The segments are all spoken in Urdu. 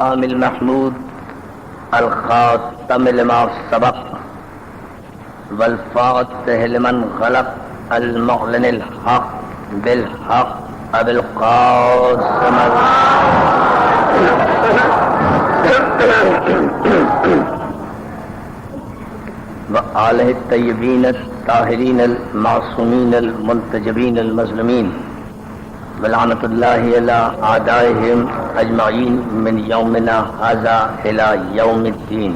المقام المحمود الخاتم لما سبق والفاتح لمن غلق المعلن الحق بالحق ابو القاسم وآلہ الطیبین الطاہرین المعصومین المنتجبین المظلومین ولعنۃ اللہ علی اعدائہم اجمعین من یومنا ھذا الی یوم الدین.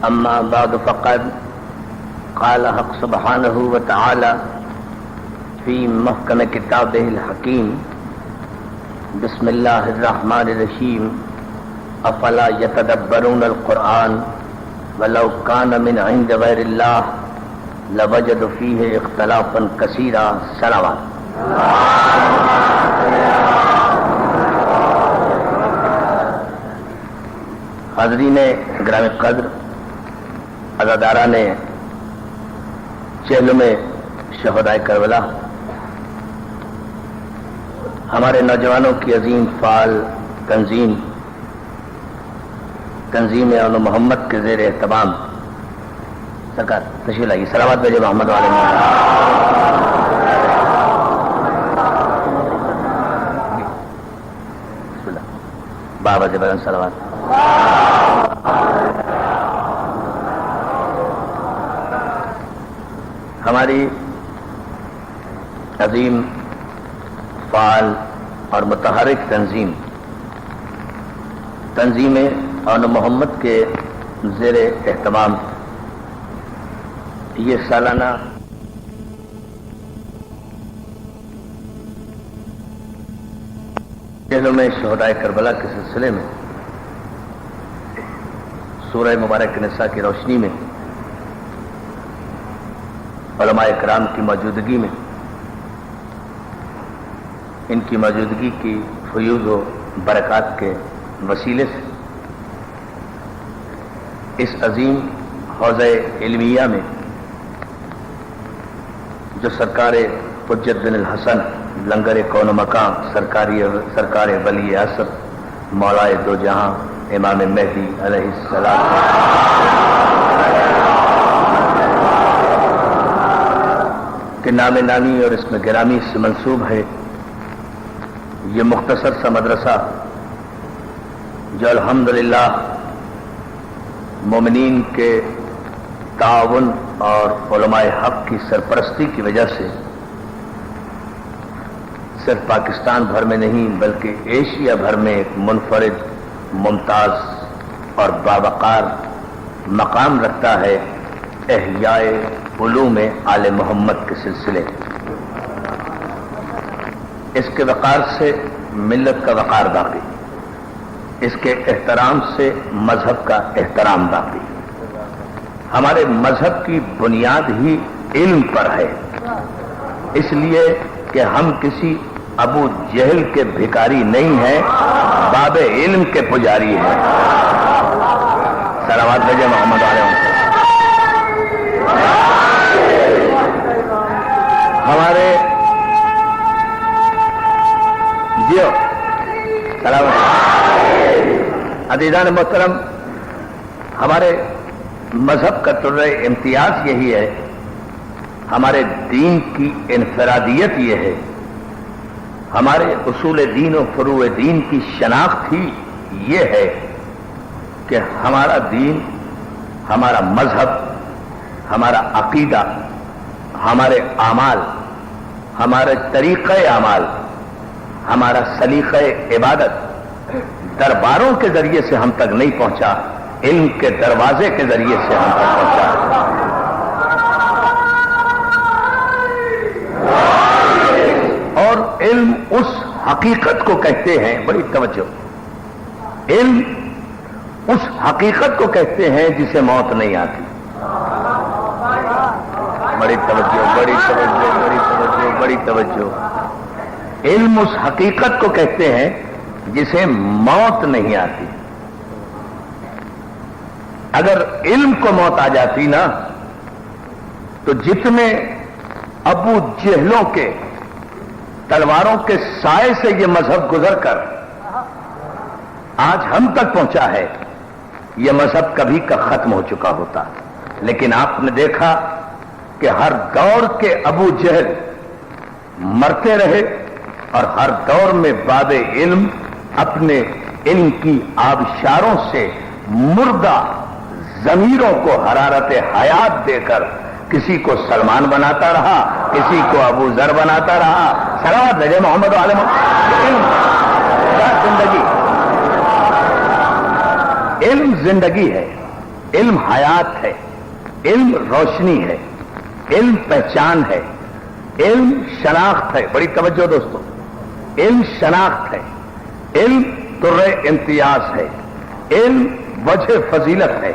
اما بعد فقد قال حق سبحانہ وتعالی فی محکم کتابہ الحکیم بسم اللہ الرحمن الرحیم افلا یتدبرون القرآن ولو کان من عند غیر اللہ لوجدوا فیہ اختلافا کثیرا. صلوات. حاضرین گرامی قدر، عزاداران چہلم شہدائے کربلا، ہمارے نوجوانوں کی عظیم فعال تنظیم آل محمد کے زیر اہتمام سرکار تشریف لائیے. صلوات بھیجے محمد والے بابا بدن صلوات. ہماری عظیم فعال اور متحرک تنظیم آل محمد کے زیر اہتمام یہ سالانہ چہلم شہدائے کربلا کے سلسلے میں سورہ مبارک نساء کی روشنی میں علماء کرام کی موجودگی میں، ان کی موجودگی کی فیوض و برکات کے وسیلے سے اس عظیم حوضہ علمیہ میں جو سرکار حجت بن الحسن لنگر کون و مقام سرکار ولی اعصر مولائے دو جہاں امام مہدی علیہ السلام کے نام نامی اور اسم گرامی سے منسوب ہے یہ مختصر سا مدرسہ جو الحمدللہ مومنین کے تعاون اور علماء حق کی سرپرستی کی وجہ سے صرف پاکستان بھر میں نہیں بلکہ ایشیا بھر میں ایک منفرد، ممتاز اور باوقار مقام رکھتا ہے احیاء علوم آل محمد کے سلسلے. اس کے وقار سے ملت کا وقار باقی، اس کے احترام سے مذہب کا احترام باقی. ہمارے مذہب کی بنیاد ہی علم پر ہے، اس لیے کہ ہم کسی ابو جہل کے بھکاری نہیں ہیں، باب علم کے پجاری ہیں. صلوات بھیجے محمد علیہ وسلم. ہمارے جیو صلوات. عزیزان محترم، ہمارے مذہب کا طرز امتیاز یہی ہے، ہمارے دین کی انفرادیت یہ ہے، ہمارے اصول دین و فروع دین کی شناخت ہی یہ ہے کہ ہمارا دین، ہمارا مذہب، ہمارا عقیدہ، ہمارے اعمال، ہمارے طریقہ اعمال، ہمارا سلیقہ عبادت درباروں کے ذریعے سے ہم تک نہیں پہنچا، علم کے دروازے کے ذریعے سے ہم تک پہنچا. اور علم اس حقیقت کو کہتے ہیں، بڑی توجہ، علم اس حقیقت کو کہتے ہیں جسے موت نہیں آتی. بڑی توجہ، بڑی توجہ، بڑی توجہ، بڑی توجہ. علم اس حقیقت کو کہتے ہیں جسے موت نہیں آتی. اگر علم کو موت آ جاتی نا تو جتنے ابو جہلوں کے تلواروں کے سائے سے یہ مذہب گزر کر آج ہم تک پہنچا ہے، یہ مذہب کبھی کا ختم ہو چکا ہوتا، لیکن آپ نے دیکھا کہ ہر دور کے ابو جہل مرتے رہے اور ہر دور میں باب علم اپنے علم کی آبشاروں سے مردہ ضمیروں کو حرارت حیات دے کر کسی کو سلمان بناتا رہا، کسی کو ابو ذر بناتا رہا۔ صلوات بھیجے محمد عالم۔ علم زندگی، علم زندگی ہے، علم حیات ہے، علم روشنی ہے، علم پہچان ہے، علم شناخت ہے۔ بڑی توجہ دوستو، علم شناخت ہے، علم در امتیاز ہے، علم وجہ فضیلت ہے،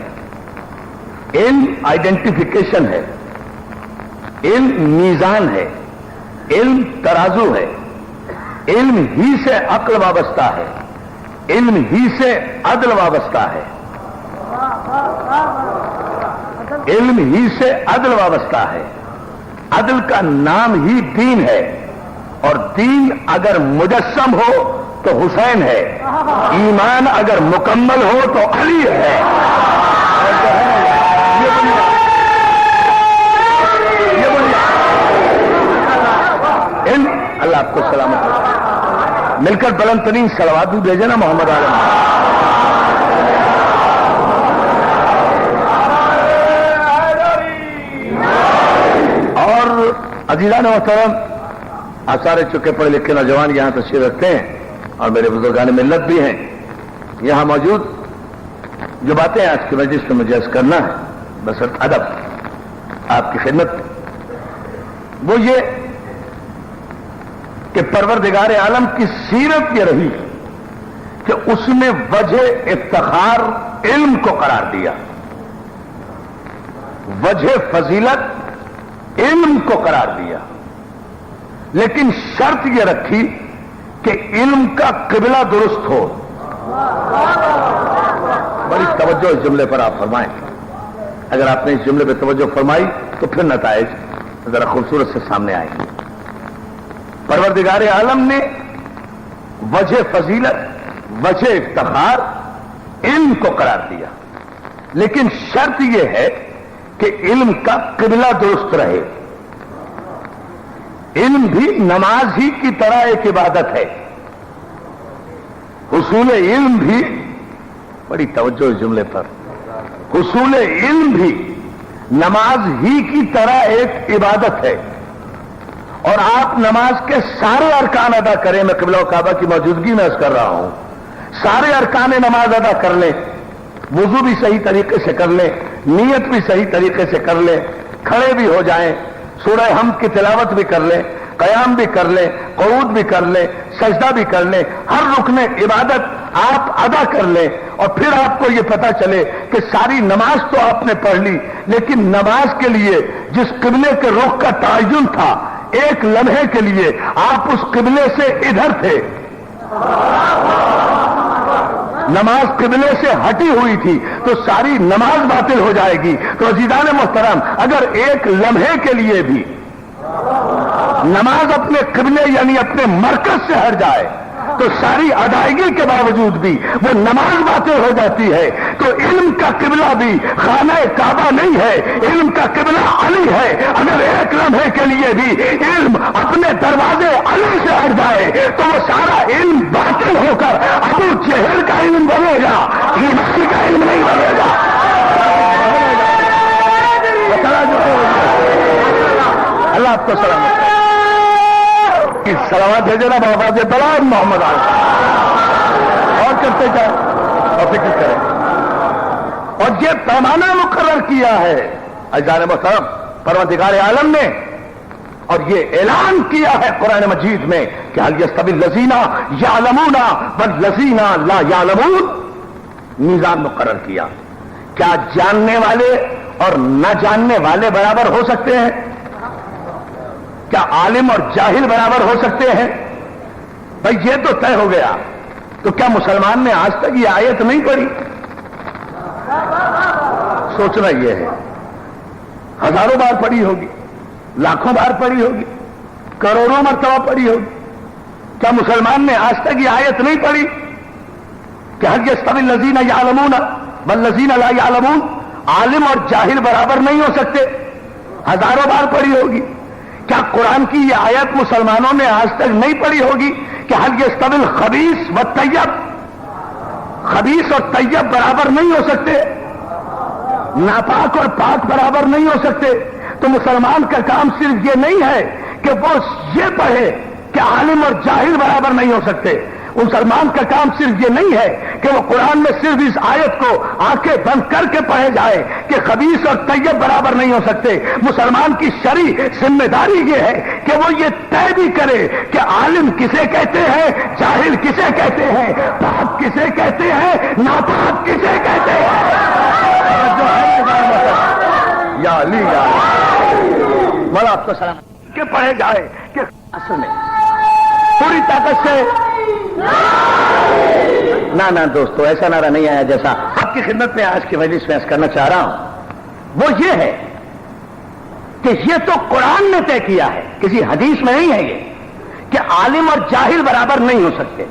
علم آئیڈینٹیفیکیشن ہے، علم میزان ہے، علم ترازو ہے، علم ہی سے عقل وابستہ ہے، علم ہی سے عدل وابستہ ہے، علم ہی سے عدل وابستہ ہے۔ عدل کا نام ہی دین ہے، اور دین اگر مجسم ہو تو حسین ہے، ایمان اگر مکمل ہو تو علی ہے۔ علم اللہ آپ کو سلامت رکھے۔ مل کر بلند ترین صلوات بھی بھیجے نا محمد عالم۔ اور عزیزان محترم، آثار چکے پڑھے لکھے نوجوان یہاں تشریف رکھتے ہیں اور میرے بزرگان ملت بھی ہیں یہاں موجود۔ جو باتیں آج کی مجلس میں مجھے عرض کرنا ہے بصرف ادب آپ کی خدمت، وہ یہ کہ پروردگار عالم کی سیرت یہ رہی کہ اس نے وجہ افتخار علم کو قرار دیا، وجہ فضیلت علم کو قرار دیا، لیکن شرط یہ رکھی کہ علم کا قبلہ درست ہو۔ بڑی توجہ اس جملے پر آپ فرمائیں، اگر آپ نے اس جملے پہ توجہ فرمائی تو پھر نتائج ذرا خوبصورت سے سامنے آئیں گے۔ پروردگار عالم نے وجہ فضیلت، وجہ افتخار علم کو قرار دیا، لیکن شرط یہ ہے کہ علم کا قبلہ درست رہے۔ علم بھی نماز ہی کی طرح ایک عبادت ہے، حصول علم بھی، بڑی توجہ اس جملے پر، حصول علم بھی نماز ہی کی طرح ایک عبادت ہے۔ اور آپ نماز کے سارے ارکان ادا کریں، میں قبلہ و کعبہ کی موجودگی میں عرض کر رہا ہوں، سارے ارکان نماز ادا کر لیں، وضو بھی صحیح طریقے سے کر لیں، نیت بھی صحیح طریقے سے کر لیں، کھڑے بھی ہو جائیں، سورہ حمد کی تلاوت بھی کر لیں، قیام بھی کر لیں، قعود بھی کر لیں، سجدہ بھی کر لیں، ہر رکن عبادت آپ ادا کر لیں، اور پھر آپ کو یہ پتا چلے کہ ساری نماز تو آپ نے پڑھ لی، لیکن نماز کے لیے جس قبلے کے رخ کا تعین تھا، ایک لمحے کے لیے آپ اس قبلے سے ادھر تھے، نماز قبلے سے ہٹی ہوئی تھی تو ساری نماز باطل ہو جائے گی۔ تو عزیزان محترم، اگر ایک لمحے کے لیے بھی نماز اپنے قبلے یعنی اپنے مرکز سے ہٹ جائے تو ساری ادائیگی کے باوجود بھی وہ نماز باطل ہو جاتی ہے۔ تو علم کا قبلہ بھی خانہ کعبہ نہیں ہے، علم کا قبلہ علی ہے۔ اگر ایک لمحے کے لیے بھی علم اپنے دروازے علی سے ہٹ جائے تو وہ سارا علم باطل ہو کر ابو جہل کا علم بنے گا، ایمان کا علم نہیں بنے گا۔ اللہ آپ کو سلامت کرے۔ سلامت بھیجے نا بابا بلال محمد عالم، اور کرتے جائیں اور فکر کریں۔ اور یہ پیمانہ مقرر کیا ہے عزیزان محترم پروردگار عالم نے، اور یہ اعلان کیا ہے قرآن مجید میں کہ هل يستوي الذين يعلمون والذين لا يعلمون۔ میزان مقرر کیا، کیا جاننے والے اور نہ جاننے والے برابر ہو سکتے ہیں؟ کیا عالم اور جاہل برابر ہو سکتے ہیں؟ بھائی یہ تو طے ہو گیا، تو کیا مسلمان نے آج تک یہ آیت نہیں پڑھی؟ سوچنا یہ ہے، ہزاروں بار پڑھی ہوگی، لاکھوں بار پڑھی ہوگی، کروڑوں مرتبہ پڑھی ہوگی، کیا مسلمان نے آج تک یہ آیت نہیں پڑھی کہ هل يستوي الذين يعلمون والذين لا يعلمون، عالم اور جاہل برابر نہیں ہو سکتے، ہزاروں بار پڑھی ہوگی. کیا قرآن کی یہ آیت مسلمانوں نے آج تک نہیں پڑھی ہوگی کہ هل يستوي الخبيث والطيب، خبیث اور طیب برابر نہیں ہو سکتے، ناپاک اور پاک برابر نہیں ہو سکتے؟ تو مسلمان کا کام صرف یہ نہیں ہے کہ وہ یہ پڑھے کہ عالم اور جاہل برابر نہیں ہو سکتے. مسلمان کا کام صرف یہ نہیں ہے کہ وہ قرآن میں صرف اس آیت کو آنکھیں بند کر کے پڑھے جائے کہ خبیث اور طیب برابر نہیں ہو سکتے. مسلمان کی شرعی ذمہ داری یہ ہے کہ وہ یہ طے بھی کرے کہ عالم کسے کہتے ہیں، جاہل کسے کہتے ہیں، پاک کسے کہتے ہیں، ناپاک کسے کہتے ہیں. یا علی یا مولا آپ کو سلام کہ پڑھے جائے کہ اصل میں پوری طاقت سے. نہ دوستو، ایسا نعرہ نہیں آیا جیسا آپ کی خدمت میں آج کی مجلس میں عرض کرنا چاہ رہا ہوں. وہ یہ ہے کہ یہ تو قرآن نے طے کیا ہے، کسی حدیث میں نہیں ہے یہ کہ عالم اور جاہل برابر نہیں ہو سکتے.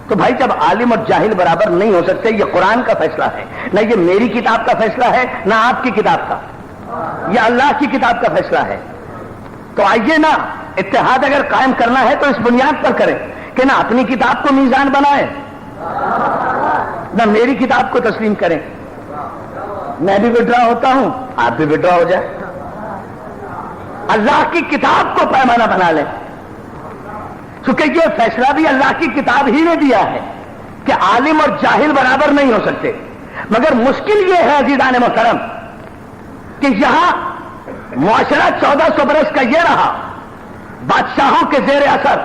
تو بھائی جب عالم اور جاہل برابر نہیں ہو سکتے، یہ قرآن کا فیصلہ ہے، نہ یہ میری کتاب کا فیصلہ ہے، نہ آپ کی کتاب کا، یہ اللہ کی کتاب کا فیصلہ ہے. تو آئیے نا، اتحاد اگر قائم کرنا ہے تو اس بنیاد پر کریں کہ نہ اپنی کتاب کو میزان بنائیں، نہ میری کتاب کو تسلیم کریں. میں بھی وڈرا ہوتا ہوں، آپ بھی وڈرا ہو جائے. اللہ کی کتاب کو پیمانہ بنا لیں، کیونکہ یہ فیصلہ بھی اللہ کی کتاب ہی نے دیا ہے کہ عالم اور جاہل برابر نہیں ہو سکتے. مگر مشکل یہ ہے عزیزان محترم کہ یہاں معاشرہ 1400 برس کا یہ رہا، بادشاہوں کے زیر اثر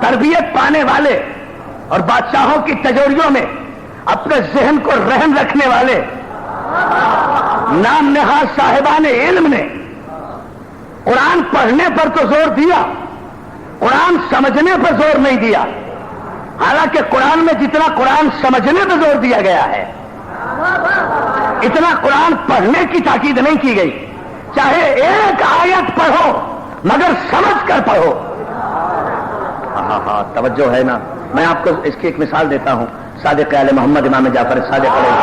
تربیت پانے والے اور بادشاہوں کی تجوریوں میں اپنے ذہن کو رہن رکھنے والے نام نہاد صاحبان علم نے قرآن پڑھنے پر تو زور دیا، قرآن سمجھنے پر زور نہیں دیا. حالانکہ قرآن میں جتنا قرآن سمجھنے پر زور دیا گیا ہے، اتنا قرآن پڑھنے کی تاکید نہیں کی گئی. چاہے ایک آیت پڑھو مگر سمجھ کر پڑھو. ہاں توجہ ہے نا. میں آپ کو اس کی ایک مثال دیتا ہوں. صادق آل محمد امام جعفر صادق علیہ،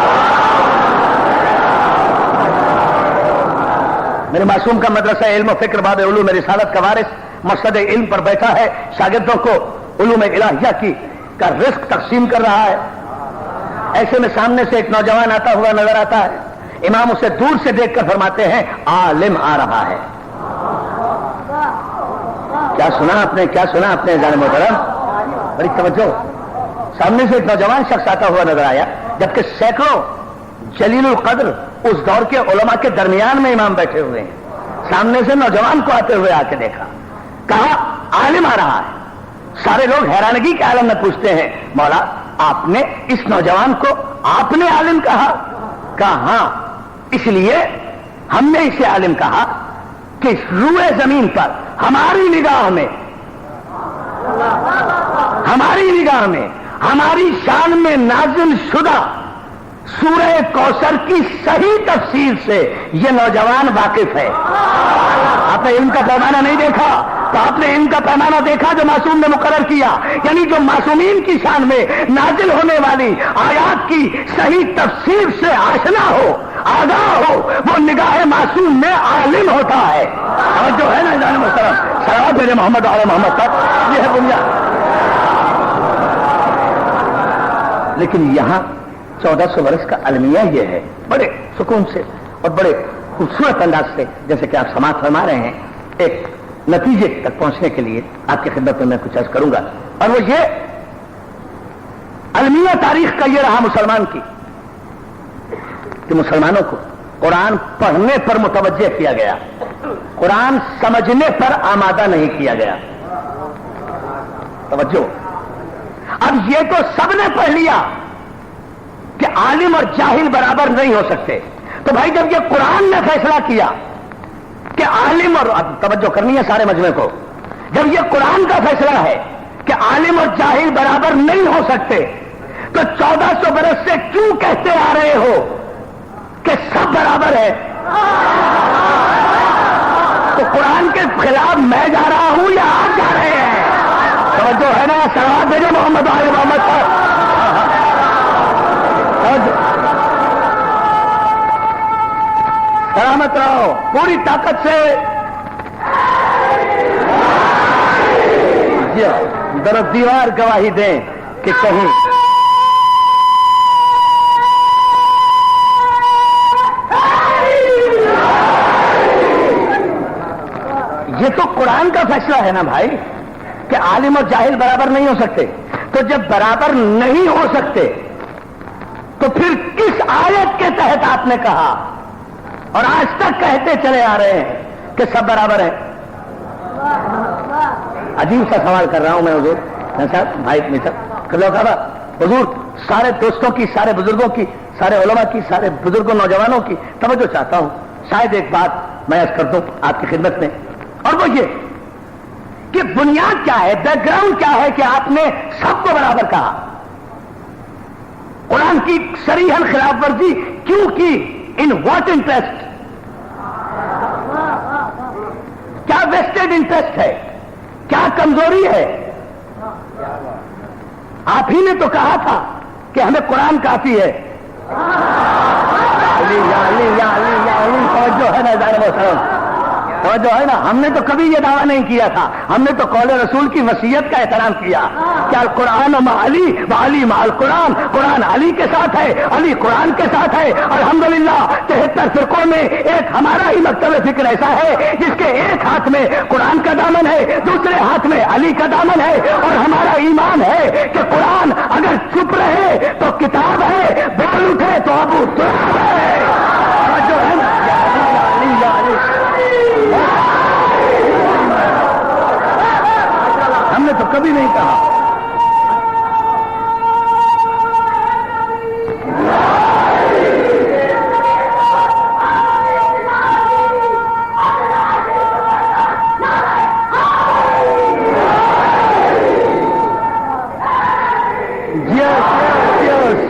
میرے معصوم کا مدرسہ علم و فکر باب علوم رسالت کا وارث مقصد علم پر بیٹھا ہے، شاگردوں کو علوم الہیہ کی کا رزق تقسیم کر رہا ہے. ایسے میں سامنے سے ایک نوجوان آتا ہوا نظر آتا ہے. امام اسے دور سے دیکھ کر فرماتے ہیں عالم آ رہا ہے. کیا سنا آپ نے جان محترم؟ بڑی توجہ. سامنے سے ایک نوجوان شخص آتا ہوا نظر آیا، جبکہ سینکڑوں جلیل القدر اس دور کے علماء کے درمیان میں امام بیٹھے ہوئے ہیں. سامنے سے نوجوان کو آتے ہوئے آ کے دیکھا، کہا عالم آ رہا ہے. سارے لوگ حیرانگی کے عالم میں پوچھتے ہیں مولا آپ نے اس نوجوان کو آپ نے عالم کہا؟ کہا ہاں، اس لیے ہم نے اسے عالم کہا کہ روئے زمین پر ہماری نگاہ میں ہماری شان میں نازل شدہ سورہ کوثر کی صحیح تفسیر سے یہ نوجوان واقف ہے. آپ نے علم کا پیمانہ نہیں دیکھا تو آپ نے علم کا پیمانہ دیکھا جو معصوم نے مقرر کیا، یعنی جو معصومین کی شان میں نازل ہونے والی آیات کی صحیح تفسیر سے آشنا ہو، آگاہ ہو، وہ نگاہ معصوم میں عالم ہوتا ہے. اور جو ہے نا جان محترم، صلوات میرے محمد علی محمد تک، یہ ہے بنیاد. لیکن یہاں 1400 برس کا المیہ یہ ہے، بڑے سکون سے اور بڑے خوبصورت انداز سے جیسے کہ آپ سماعت فرما رہے ہیں، ایک نتیجے تک پہنچنے کے لیے آپ کی خدمت میں کچھ عرض کروں گا. اور وہ یہ المیہ تاریخ کا یہ رہا مسلمان کی کہ مسلمانوں کو قرآن پڑھنے پر متوجہ کیا گیا، قرآن سمجھنے پر آمادہ نہیں کیا گیا. توجہ. اب یہ تو سب نے پڑھ لیا کہ عالم اور جاہل برابر نہیں ہو سکتے. تو بھائی جب یہ قرآن نے فیصلہ کیا کہ عالم اور، اب توجہ کرنی ہے سارے مجمع کو، جب یہ قرآن کا فیصلہ ہے کہ عالم اور جاہل برابر نہیں ہو سکتے، تو 1400 برس سے کیوں کہتے آ رہے ہو کہ سب برابر ہے؟ تو قرآن کے خلاف میں جا رہا ہوں یا آپ جا رہے ہیں؟ توجہ ہے نا؟ صلوات بھیجو محمد آل محمد پر. سلامت رہو پوری طاقت سے ذرا دیوار گواہی دیں کہ کہیں یہ تو قرآن کا فیصلہ ہے نا بھائی کہ عالم اور جاہل برابر نہیں ہو سکتے. تو جب برابر نہیں ہو سکتے تو پھر کس آیت کے تحت آپ نے کہا اور آج تک کہتے چلے آ رہے ہیں کہ سب برابر ہیں؟ عجیب سا سوال کر رہا ہوں میں حضور صاحب بھائی حضور سارے دوستوں کی، سارے بزرگوں کی، سارے علماء کی، سارے بزرگوں نوجوانوں کی توجہ چاہتا ہوں. شاید ایک بات میں عرض کر دوں آپ کی خدمت میں، اور وہ یہ کہ بنیاد کیا ہے، بیک گراؤنڈ کیا ہے کہ آپ نے سب کو برابر کہا. قرآن کی صریحاً خلاف ورزی کیوں کی؟ In what interest? کیا ویسٹڈ انٹرسٹ ہے؟ کیا کمزوری ہے؟ آپ ہی نے تو کہا تھا کہ ہمیں قرآن کافی ہے. توجہ ہے نا توجہ ہے نا. ہم نے تو کبھی یہ دعویٰ نہیں کیا تھا، ہم نے تو قول رسول کی وصیت کا احترام کیا. کیا قرآن مع علی و علی مع القرآن، قرآن علی کے ساتھ ہے، علی قرآن کے ساتھ ہے. الحمدللہ 73 فرقوں میں ایک ہمارا ہی مکتب فکر ایسا ہے جس کے ایک ہاتھ میں قرآن کا دامن ہے، دوسرے ہاتھ میں علی کا دامن ہے. اور ہمارا ایمان ہے کہ قرآن اگر چپ رہے تو کتاب ہے، بول اٹھے تو ابو تراب ہے. جو ہے نا ہم نے تو کبھی نہیں کہا.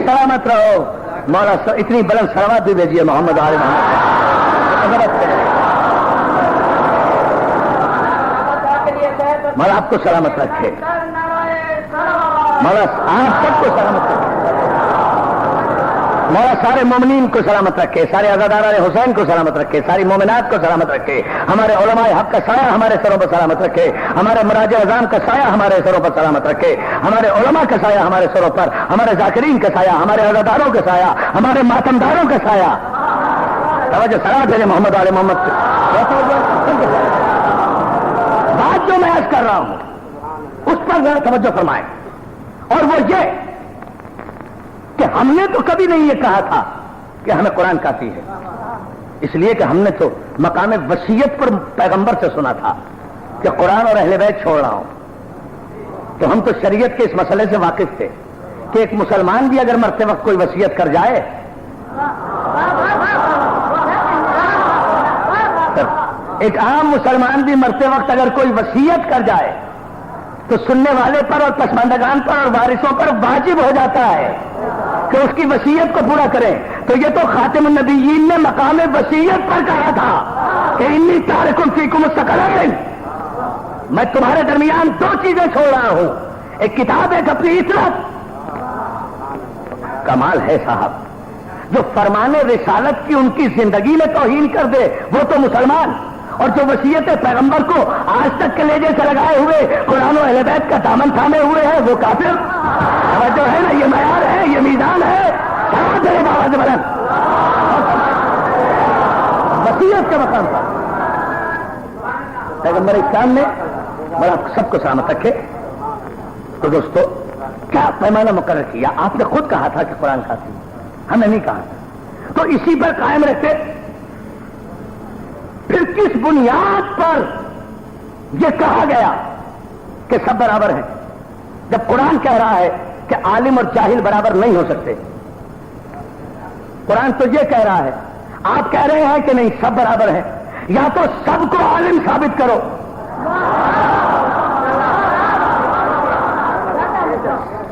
سلامت رہو مولا. اتنی بلند سلامت بھی بھیجیے محمد علی مولا آپ کو سلامت رکھے، مولا آپ سب کو سلامت رکھے، مولا سارے مومنین کو سلامت رکھے، سارے عزاداران حسین کو سلامت رکھے، ساری مومنات کو سلامت رکھے. ہمارے علماء حق کا سایہ ہمارے سروں پر سلامت رکھے، ہمارے مراجع اعظام کا سایہ ہمارے سروں پر سلامت رکھے، ہمارے علماء کا سایہ ہمارے سروں پر، ہمارے ذاکرین کا سایہ، ہمارے عزاداروں کا سایہ، ہمارے ماتمداروں کا سایہ. توجہ سلام ہے محمد علی محمد. بات جو میں عرض کر رہا ہوں اس پر ذرا توجہ فرمائیں، اور وہ یہ کہ ہم نے تو کبھی نہیں یہ کہا تھا کہ ہمیں قرآن کافی ہے، اس لیے کہ ہم نے تو مقام وصیت پر پیغمبر سے سنا تھا کہ قرآن اور اہل بیت چھوڑ رہا ہوں. تو ہم تو شریعت کے اس مسئلے سے واقف تھے کہ ایک مسلمان بھی اگر مرتے وقت کوئی وصیت کر جائے، ایک عام مسلمان بھی مرتے وقت اگر کوئی وصیت کر جائے تو سننے والے پر اور پسماندگان پر اور وارثوں پر واجب ہو جاتا ہے کہ اس کی وصیت کو پورا کریں. تو یہ تو خاتم النبیین نے مقام وصیت پر کہا تھا کہ انی تارک فیکم الثقلین، میں تمہارے درمیان دو چیزیں چھوڑ رہا ہوں، ایک کتاب، ایک اپنی عطرت. کمال ہے صاحب، جو فرمان رسالت کی ان کی زندگی میں توہین کر دے وہ تو مسلمان، اور جو وصیت پیغمبر کو آج تک کلیجے سے لگائے ہوئے قرآن و اہل بیت کا دامن تھامے ہوئے ہیں وہ کافر. جو ہے نا یہ معیار ہے، یہ میزان ہے. بلند وصیت کے مقام پر پیغمبر اسلام نے بڑا سب کو سلامت رکھے. تو دوستو کیا پیمانہ مقرر کیا؟ آپ نے خود کہا تھا کہ قرآن کافی، ہم نے نہیں کہا تھا. تو اسی پر قائم رہتے. پھر کس بنیاد پر یہ کہا گیا کہ سب برابر ہیں جب قرآن کہہ رہا ہے کہ عالم اور جاہل برابر نہیں ہو سکتے؟ قرآن تو یہ کہہ رہا ہے، آپ کہہ رہے ہیں کہ نہیں سب برابر ہیں. یا تو سب کو عالم ثابت کرو،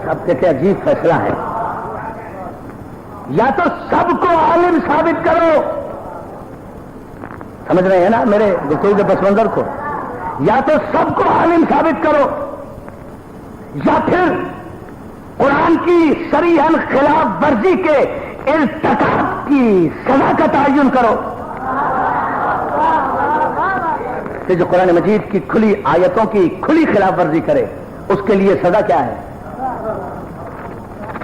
سب کے عجیب فیصلہ ہے، یا تو سب کو عالم ثابت کرو. سمجھ رہے ہیں نا میرے گفتگو کے پس منظر کو؟ یا تو سب کو عالم ثابت کرو، یا پھر قرآن کی صریحاً خلاف ورزی کے ارتکاب کی سزا کا تعین کرو. کہ جو قرآن مجید کی کھلی آیتوں کی کھلی خلاف ورزی کرے اس کے لیے سزا کیا ہے؟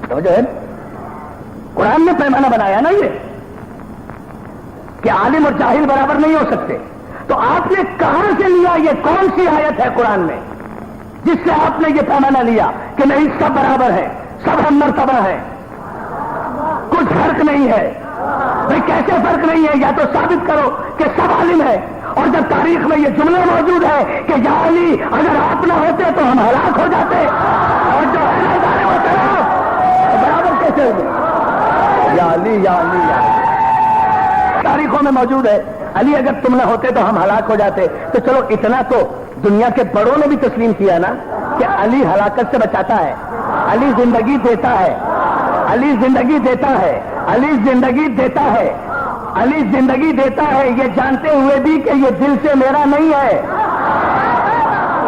تو جو ہے قرآن نے پیمانہ بنایا نا یہ کہ عالم اور جاہل برابر نہیں ہو سکتے. تو آپ نے کہاں سے لیا؟ یہ کون سی آیت ہے قرآن میں جس سے آپ نے یہ پیمانہ لیا کہ نہیں سب برابر ہے، سب ہم مرتبہ ہے، کچھ فرق نہیں ہے؟ بھائی کیسے فرق نہیں ہے؟ یا تو ثابت کرو کہ سب عالم ہے، اور جب تاریخ میں یہ جملہ موجود ہے کہ یا علی اگر آپ نہ ہوتے تو ہم ہلاک ہو جاتے، اور جو برابر کیسے ہوگے؟ یا علی یا علی یا علی تاریخوں میں موجود ہے. علی اگر تم نہ ہوتے تو ہم ہلاک ہو جاتے. تو چلو اتنا تو دنیا کے بڑوں نے بھی تسلیم کیا نا کہ علی ہلاکت سے بچاتا ہے، علی زندگی دیتا ہے، علی زندگی دیتا ہے، علی زندگی دیتا ہے، علی زندگی دیتا ہے، یہ جانتے ہوئے بھی کہ یہ دل سے میرا نہیں ہے.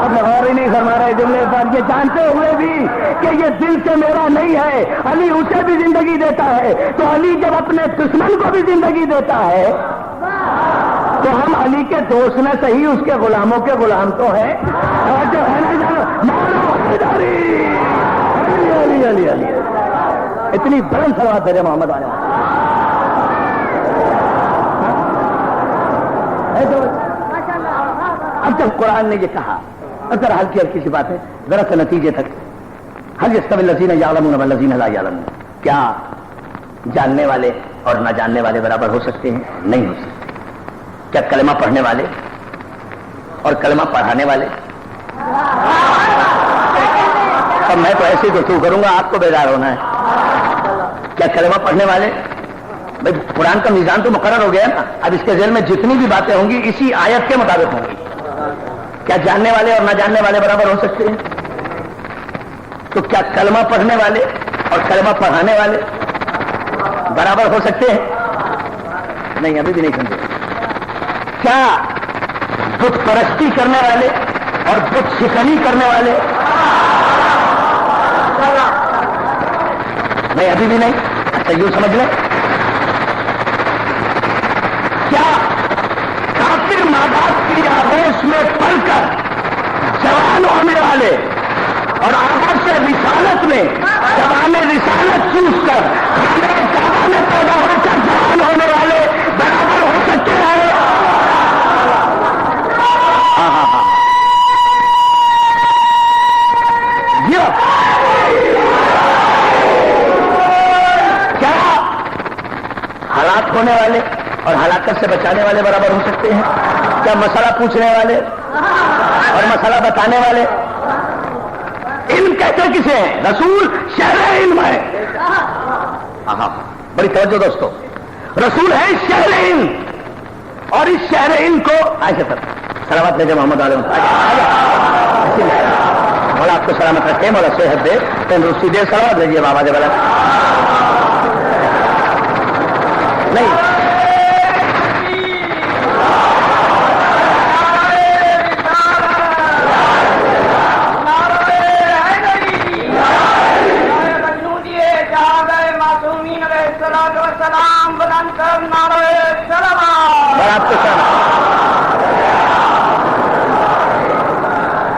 اب غور ہی نہیں فرما رہے جملے پر. یہ جانتے ہوئے بھی کہ یہ دل سے میرا نہیں ہے، علی اسے بھی زندگی دیتا ہے. تو علی جب اپنے دشمن کو بھی زندگی دیتا ہے تو ہم علی کے دوست نہ صحیح اس کے غلاموں کے غلام تو ہیں. اور جو ہے نا علی علی علی علی اتنی بلند سلوات بھیجے محمد علیہ. اب جب قرآن نے یہ کہا، ذرا ہلکی ہلکی سی بات ہے، ذرا سے نتیجے تک. حل یستوی الذین یعلمون والذین لا یعلمون، کیا جاننے والے اور نہ جاننے والے برابر ہو سکتے ہیں؟ نہیں ہو سکتے. کیا کلمہ پڑھنے والے اور کلمہ پڑھانے والے؟ اب میں تو ایسے گفتگو کروں گا، آپ کو بیدار ہونا ہے. کیا کلمہ پڑھنے والے؟ بھائی قرآن کا میزان تو مقرر ہو گیا نا. اب اس کے ذیل میں جتنی بھی باتیں ہوں گی اسی آیت کے مطابق ہوں گی. کیا جاننے والے اور نہ جاننے والے برابر ہو سکتے ہیں؟ تو کیا کلمہ پڑھنے والے اور کلمہ پڑھانے والے برابر ہو سکتے ہیں؟ نہیں، ابھی بھی نہیں سمجھے. کیا بت پرستی کرنے والے اور بت شکنی کرنے والے؟ نہیں، ابھی بھی نہیں. اچھا یوں سمجھ لیں، کیا کافر مادات کی آدیش میں پڑھ کر جوان ہونے والے اور آغاز سے رسالت میں جوان رسالت چوس کر جوان پیدا ہو کر جوان ہونے والے برابر ہو سکتے ہیں؟ کیا ہلاک ہونے والے اور ہلاکت سے بچانے والے برابر ہو سکتے ہیں؟ کیا مسئلہ پوچھنے والے اور مسئلہ بتانے والے؟ علم کہتے کسے ہیں؟ رسول شہر علم ہے. بڑی توجہ دوستو، رسول ہے شہر علم، اور اس شہر علم کو ایسے سر سلامت لے جائے محمد علیہ مولا آپ کو سلامت رکھے، مولا صحت دے، تندرستی دے. سلامت لیجیے بابا جب نہیں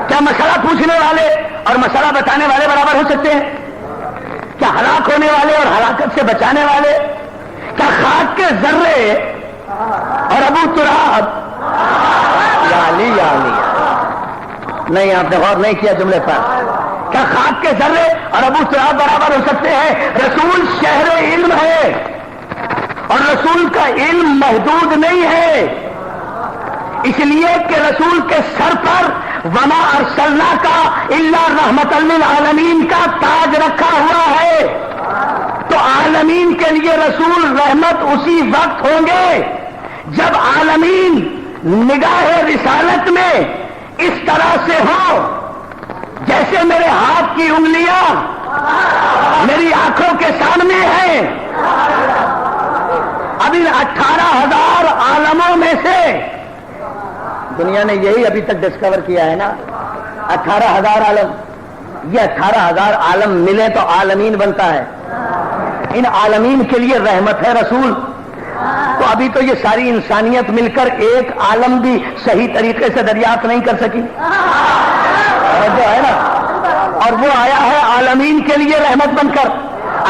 کیا مسئلہ پوچھنے والے اور مسئلہ بتانے والے برابر ہو سکتے ہیں؟ کیا ہلاک ہونے والے اور ہلاکت سے بچانے والے؟ کیا خاک کے ذرے اور ابو تراب یا علی یا علی؟ نہیں، آپ نے غور نہیں کیا جملے پر. کیا خاک کے ذرے اور ابو تراب برابر ہو سکتے ہیں؟ رسول شہر علم ہے، اور رسول کا علم محدود نہیں ہے، اس لیے کہ رسول کے سر پر وما ارسلناک الا رحمۃ للعالمین کا تاج رکھا ہوا ہے. تو عالمین کے لیے رسول رحمت اسی وقت ہوں گے جب عالمین نگاہ رسالت میں اس طرح سے ہو جیسے میرے ہاتھ کی انگلیاں میری آنکھوں کے سامنے ہیں. اب ان 18,000 عالموں میں سے دنیا نے یہی ابھی تک ڈسکور کیا ہے نا، 18,000 عالم. یہ 18,000 عالم ملے تو عالمین بنتا ہے. ان عالمین کے لیے رحمت ہے رسول. تو ابھی تو یہ ساری انسانیت مل کر ایک عالم بھی صحیح طریقے سے دریافت نہیں کر سکی، جو ہے نا، اور وہ آیا ہے عالمین کے لیے رحمت بن کر۔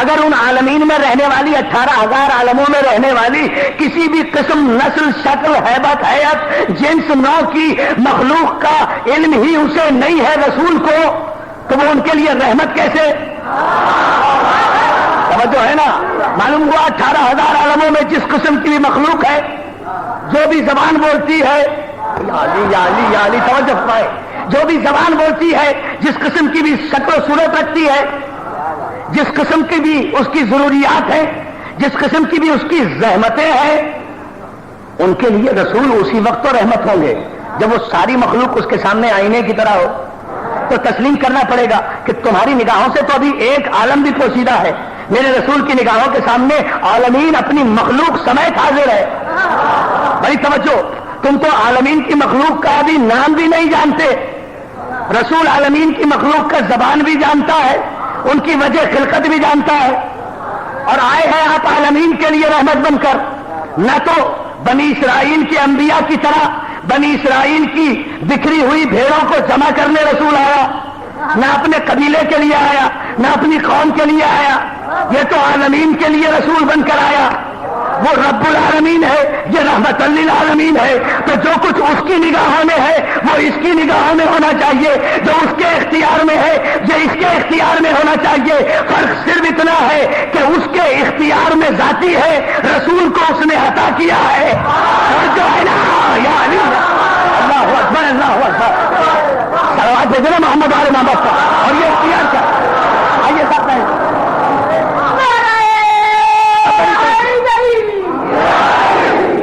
اگر ان عالمین میں رہنے والی 18,000 عالموں میں رہنے والی کسی بھی قسم، نسل، شکل، ہیبت، حیت، جنس، نوع کی مخلوق کا علم ہی اسے نہیں ہے رسول کو، تو وہ ان کے لیے رحمت کیسے؟ توجہ ہے نا؟ معلوم ہوا 18,000 عالموں میں جس قسم کی بھی مخلوق ہے، جو بھی زبان بولتی ہے، یا علی توجہ پائے، جو بھی زبان بولتی ہے، جس قسم کی بھی شکل و صورت رکھتی ہے، جس قسم کی بھی اس کی ضروریات ہیں، جس قسم کی بھی اس کی زحمتیں ہیں، ان کے لیے رسول اسی وقت تو رحمت ہوں گے جب وہ ساری مخلوق اس کے سامنے آئینے کی طرح ہو۔ تو تسلیم کرنا پڑے گا کہ تمہاری نگاہوں سے تو ابھی ایک عالم بھی پوشیدہ ہے، میرے رسول کی نگاہوں کے سامنے عالمین اپنی مخلوق سمیت حاضر ہے۔ بڑی توجہ، تم تو عالمین کی مخلوق کا ابھی نام بھی نہیں جانتے، رسول عالمین کی مخلوق کا زبان بھی جانتا ہے، ان کی وجہ خلقت بھی جانتا ہے، اور آئے ہیں آپ عالمین کے لیے رحمت بن کر۔ نہ تو بنی اسرائیل کے انبیاء کی طرح بنی اسرائیل کی بکھری ہوئی بھیڑوں کو جمع کرنے رسول آیا، نہ اپنے قبیلے کے لیے آیا، نہ اپنی قوم کے لیے آیا، یہ تو عالمین کے لیے رسول بن کر آیا۔ وہ رب العالمین ہے، یہ رحمت للعالمین ہے، تو جو کچھ اس کی نگاہوں میں ہے وہ اس کی نگاہوں میں ہونا چاہیے، جو اس کے اختیار میں ہے یہ اس کے اختیار میں ہونا چاہیے۔ فرق صرف اتنا ہے کہ اس کے اختیار میں ذاتی ہے، رسول کو اس نے عطا کیا ہے، اور جو ہے نا، یا علی، اللہ اکبر، اللہ اکبر، صلوات بھیجنا محمد والے محمد کا، اور یہ اختیار کیا؟ آئیے ساتھ میں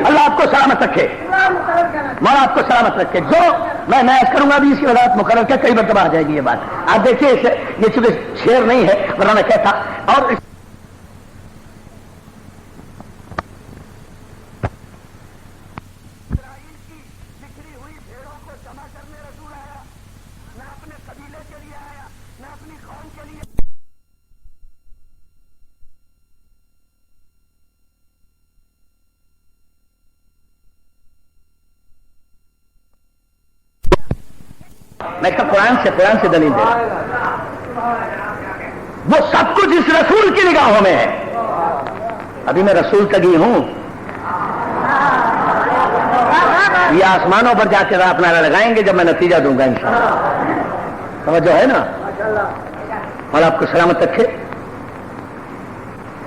اللہ آپ کو سلامت رکھے، مولا آپ کو سلامت رکھے۔ جو میں عرض کروں گا بھی اس کی وضاحت مقرر کیا، کئی مرتبہ آ جائے گی یہ بات۔ آپ دیکھیے یہ چونکہ شعر نہیں ہے ورنہ میں کہتا، اور میں قرآن سے دلیل دے رہا ہوں، وہ سب کچھ اس رسول کی نگاہوں میں ہے۔ ابھی میں رسول تک ہی ہوں، یہ آسمانوں پر جا کے اپنا لگائیں گے جب میں نتیجہ دوں گا انشاءاللہ۔ توجہ ہے نا؟ اور آپ کو سلامت رکھے۔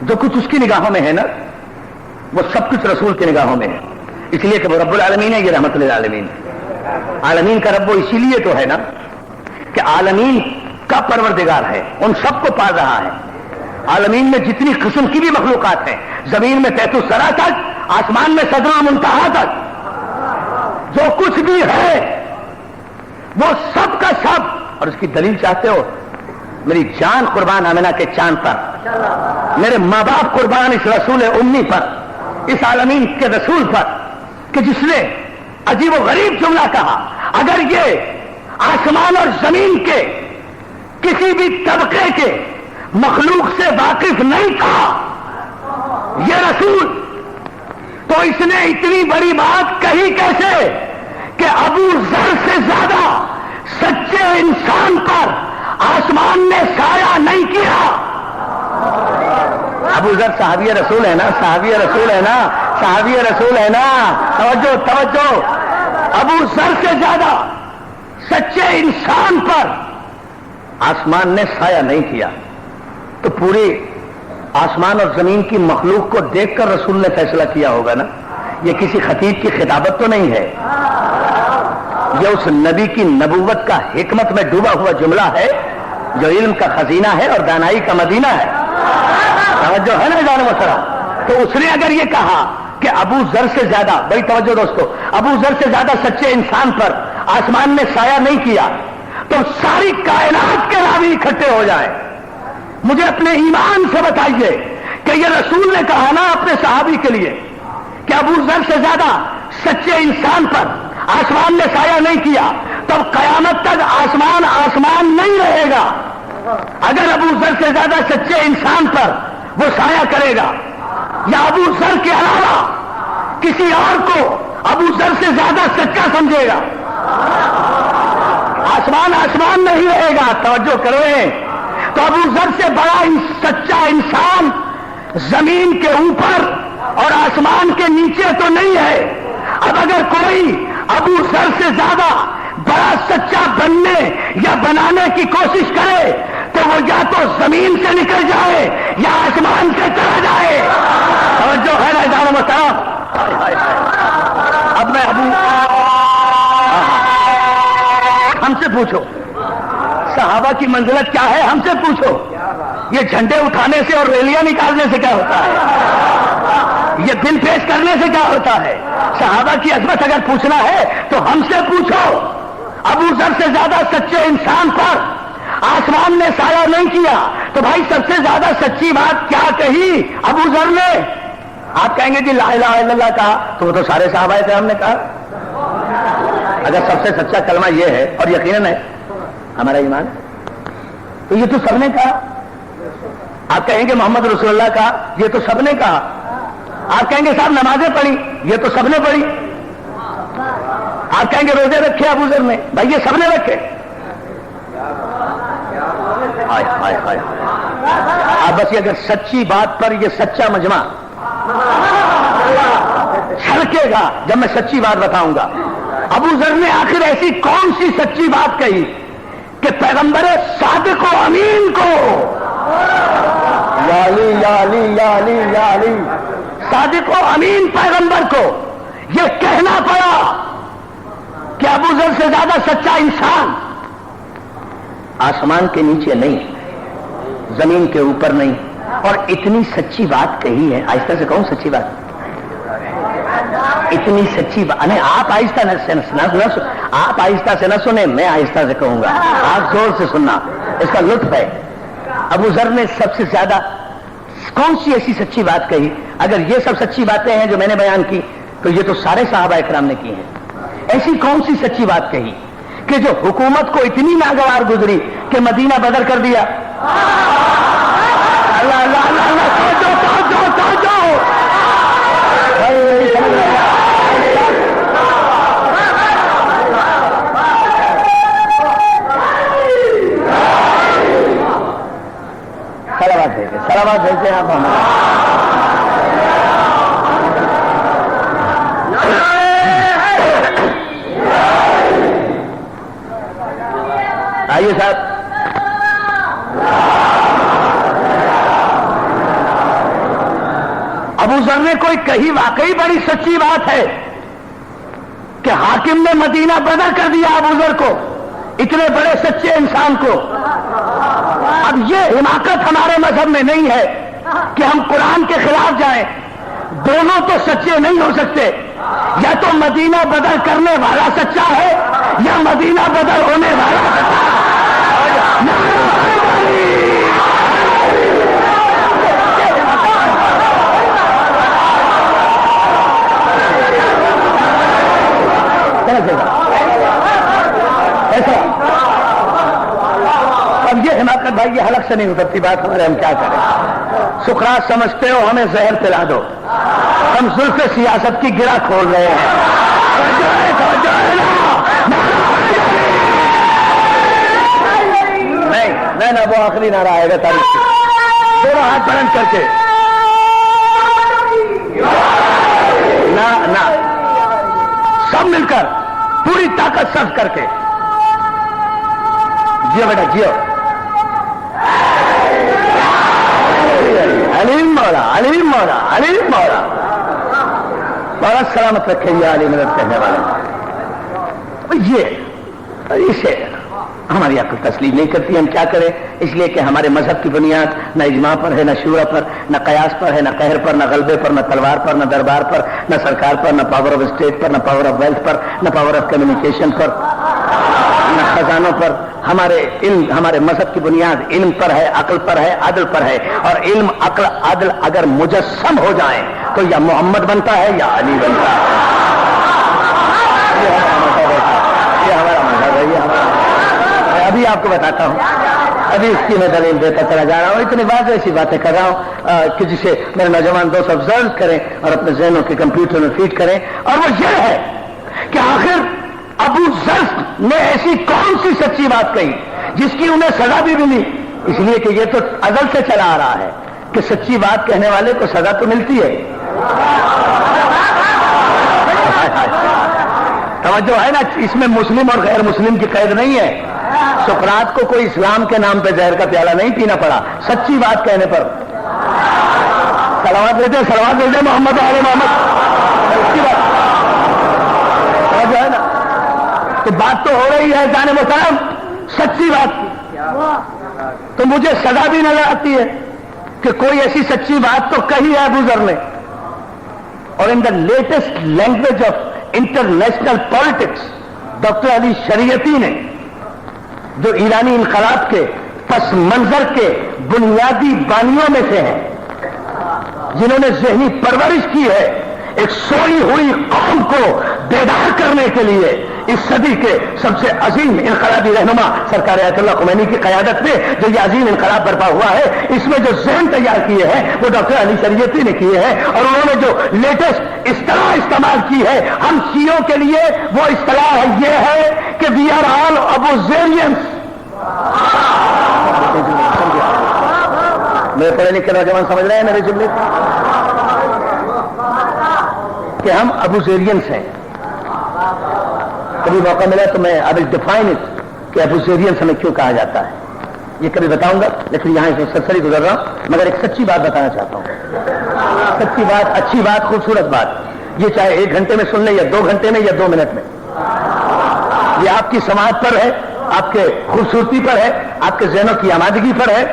جو کچھ اس کی نگاہوں میں ہے نا، وہ سب کچھ رسول کی نگاہوں میں ہے، اس لیے کہ وہ رب العالمین ہے، یہ رحمت للعالمین ہے۔ عالمین کا رب وہ اسی لیے تو ہے نا کہ عالمین کا پروردگار ہے، ان سب کو پال رہا ہے۔ عالمین میں جتنی قسم کی بھی مخلوقات ہیں، زمین میں تحت الثری تک، آسمان میں صدر المنتہا تک، جو کچھ بھی ہے وہ سب کا سب۔ اور اس کی دلیل چاہتے ہو؟ میری جان قربان آمنہ کے چاند پر، میرے ماں باپ قربان اس رسول امی پر، اس عالمین کے رسول پر، کہ جس نے عجیب و غریب جملہ کہا، اگر یہ آسمان اور زمین کے کسی بھی طبقے کے مخلوق سے واقف نہیں تھا یہ رسول، تو اس نے اتنی بڑی بات کہی کیسے کہ ابو ذر سے زیادہ سچے انسان پر آسمان نے سایہ نہیں کیا۔ ابو ذر صحابی رسول ہے نا، صحابی رسول ہے نا، صحابی رسول ہے نا، توجہ توجہ، ابو ذر سے زیادہ سچے انسان پر آسمان نے سایہ نہیں کیا۔ تو پورے آسمان اور زمین کی مخلوق کو دیکھ کر رسول نے فیصلہ کیا ہوگا نا، یہ کسی خطیب کی خطابت تو نہیں ہے، یہ اس نبی کی نبوت کا حکمت میں ڈوبا ہوا جملہ ہے جو علم کا خزینہ ہے اور دانائی کا مدینہ ہے۔ توجہ ہے نا جان محترم؟ تو اس نے اگر یہ کہا کہ ابو ذر سے زیادہ، بڑی توجہ دوستو، ابو ذر سے زیادہ سچے انسان پر آسمان نے سایہ نہیں کیا، تو ساری کائنات کے راوی اکٹھے ہو جائیں، مجھے اپنے ایمان سے بتائیے کہ یہ رسول نے کہا نا اپنے صحابی کے لیے کہ ابو ذر سے زیادہ سچے انسان پر آسمان نے سایہ نہیں کیا، تب قیامت تک آسمان آسمان نہیں رہے گا۔ اگر ابو ذر سے زیادہ سچے انسان پر وہ سایہ کرے گا، یا ابو ذر کے علاوہ کسی اور کو ابو ذر سے زیادہ سچا سمجھے گا. آسمان آسمان نہیں رہے گا, توجہ کریں. تو ابو ذر سے بڑا سچا انسان زمین کے اوپر اور آسمان کے نیچے تو نہیں ہے. اب اگر کوئی ابو ذر سے زیادہ بڑا سچا بننے یا بنانے کی کوشش کرے تو وہ یا تو زمین سے نکل جائے یا آسمان سے چلا جائے. اور جو ہے نا اداروں میں اب میں ہم سے پوچھو صحابہ کی منزلت کیا ہے, ہم سے پوچھو. یہ جھنڈے اٹھانے سے اور ریلیاں نکالنے سے کیا ہوتا ہے؟ یہ دل پیش کرنے سے کیا ہوتا ہے؟ صحابہ کی عظمت اگر پوچھنا ہے تو ہم سے پوچھو. ابو ذر سے زیادہ سچے انسان پر آسمان نے سایہ نہیں کیا تو بھائی سب سے زیادہ سچی بات کیا کہی ابو ذر نے؟ آپ کہیں گے جی لا الہ الا اللہ کہا, تو وہ تو سارے صحابہ تھے, ہم نے کہا. اگر سب سے سچا کلمہ یہ ہے اور یقیناً ہے ہمارا ایمان, تو یہ تو سب نے کہا. آپ کہیں گے محمد رسول اللہ کہا, یہ تو سب نے کہا. آپ کہیں گے صاحب نمازیں پڑھی, یہ تو سب نے پڑھی. آپ کہیں گے روزے رکھے ابو ذر نے, بھائی یہ سب نے رکھے. آپ بس اگر سچی بات پر یہ سچا مجمع چھڑکے گا جب میں سچی بات بتاؤں گا. ابو ذر نے آخر ایسی کون سی سچی بات کہی کہ پیغمبر صادق و امین کو یا علی یا علی یا علی یا علی صادق و امین پیغمبر کو یہ کہنا پڑا کہ ابو ذر سے زیادہ سچا انسان آسمان کے نیچے نہیں, زمین کے اوپر نہیں. اور اتنی سچی بات کہی ہے, آہستہ سے کہوں سچی بات, اتنی سچی بات. نہیں آپ آہستہ آپ آہستہ سے نہ سنیں, میں آہستہ سے کہوں گا, آپ زور سے سننا, اس کا لطف ہے. ابو ذر نے سب سے زیادہ کون سی ایسی سچی بات کہی؟ اگر یہ سب سچی باتیں ہیں جو میں نے بیان کی تو یہ تو سارے صحابہ اکرام نے کی ہیں. ایسی کون سی سچی بات کہی کہ جو حکومت کو اتنی ناگوار گزری کہ مدینہ بدر کر دیا؟ اللہ اللہ اللہ اللہ, سلامات بھیجتے ہیں آپ ہمیں. آئیے صاحب. ابو ذر نے کوئی کہی واقعی بڑی سچی بات ہے کہ حاکم نے مدینہ بدر کر دیا ابو ذر کو, اتنے بڑے سچے انسان کو. اب یہ حماقت ہمارے مذہب میں نہیں ہے کہ ہم قرآن کے خلاف جائیں. دونوں تو سچے نہیں ہو سکتے, یا تو مدینہ بدر کرنے والا سچا ہے یا مدینہ بدر ہونے والا سچا ہے. اب یہ حماقت بھائی یہ حلق سے نہیں اترتی بات ہمارے, ہم کیا کریں؟ سقراط سمجھتے ہو ہمیں زہر پلا دو, ہم زلف سیاست کی گرہ کھول رہے ہیں. نہیں نہ وہ آخری نعرہ آئے گا تاریخ کی. دونوں ہاتھ بلند کر کے نہ سب مل کر پوری طاقت صرف کر کے جیو بیٹا جیو. علیم مولا علیم مولا علیم مولا بڑا سلامت رکھے گی علی مدد کہنے والے. یہ اسے ہماری عقل تسلیم نہیں کرتی, ہم کیا کریں؟ اس لیے کہ ہمارے مذہب کی بنیاد نہ اجماع پر ہے, نہ شورا پر, نہ قیاس پر ہے, نہ قہر پر, نہ غلبے پر, نہ تلوار پر, نہ دربار پر, نہ سرکار پر, نہ پاور آف اسٹیٹ پر, نہ پاور آف ویلتھ پر, نہ پاور آف کمیونیکیشن پر, نہ خزانوں پر. ہمارے مذہب کی بنیاد علم پر ہے, عقل پر ہے, عدل پر ہے. اور علم عقل عدل اگر مجسم ہو جائیں تو یا محمد بنتا ہے یا علی بنتا ہے. یہ ہمارا مذہب ہے, یہ ہمارا ابھی آپ کو بتاتا ہوں، ابھی اس کی میں دلیل دیتا چلا جا رہا ہوں. اتنی واضح ایسی باتیں کر رہا ہوں کہ جسے میرے نوجوان دوست آبزرو کریں اور اپنے ذہنوں کے کمپیوٹر میں فیڈ کریں. اور وہ یہ ہے کہ آخر ابو ذر نے ایسی کون سی سچی بات کہی جس کی انہیں سزا بھی ملی؟ اس لیے کہ یہ تو ازل سے چلا آ رہا ہے کہ سچی بات کہنے والے کو سزا تو ملتی ہے. توجہ ہے نا، اس میں مسلم اور غیر مسلم کی قید نہیں ہے. سقراط کو کوئی اسلام کے نام پہ زہر کا پیالہ نہیں پینا پڑا سچی بات کہنے پر. صلوات لیتے محمد علیہ محمد. سچی بات توجہ ہے نا، تو بات تو ہو رہی ہے جان محترم سچی بات کی. تو مجھے سزا بھی نظر آتی ہے کہ کوئی ایسی سچی بات تو کہی ہے ابو ذر نے. اور in the latest language of international politics doctor Ali Shariati نے، جو ایرانی انقلاب کے پس منظر کے بنیادی بانیوں میں سے ہیں، جنہوں نے ذہنی پرورش کی ہے ایک سوئی ہوئی قوم کو بیدار کرنے کے لیے، اس صدی کے سب سے عظیم انقلابی رہنما سرکار آیت اللہ خمینی کی قیادت میں جو یہ عظیم انقلاب برپا ہوا ہے، اس میں جو ذہن تیار کیے ہیں وہ ڈاکٹر علی شریعتی نے کیے ہیں. اور انہوں نے جو لیٹسٹ اصطلاح استعمال کی ہے ہم شیعوں کے لیے، وہ اصطلاح یہ ہے کہ وی آر آل ابوذیرینز. میرے پڑھے لکھے نوجوان سمجھ رہے ہیں میرے جملے کہ ہم ابوذیرینز ہیں. کبھی موقع ملا تو میں آئی ول ڈیفائن اٹ کہ ابوذیرینز ہمیں کیوں کہا جاتا ہے، یہ کبھی بتاؤں گا. لیکن یہاں سے سرسری گزر رہا ہوں، مگر ایک سچی بات بتانا چاہتا ہوں. سچی بات، اچھی بات، خوبصورت بات. یہ چاہے 1 گھنٹے میں سن لیں یا 2 گھنٹے میں یا 2 منٹ میں، یہ آپ کی سماعت پر ہے، آپ کے خوبصورتی پر ہے، آپ کے ذہنوں کی آمادگی پر ہے.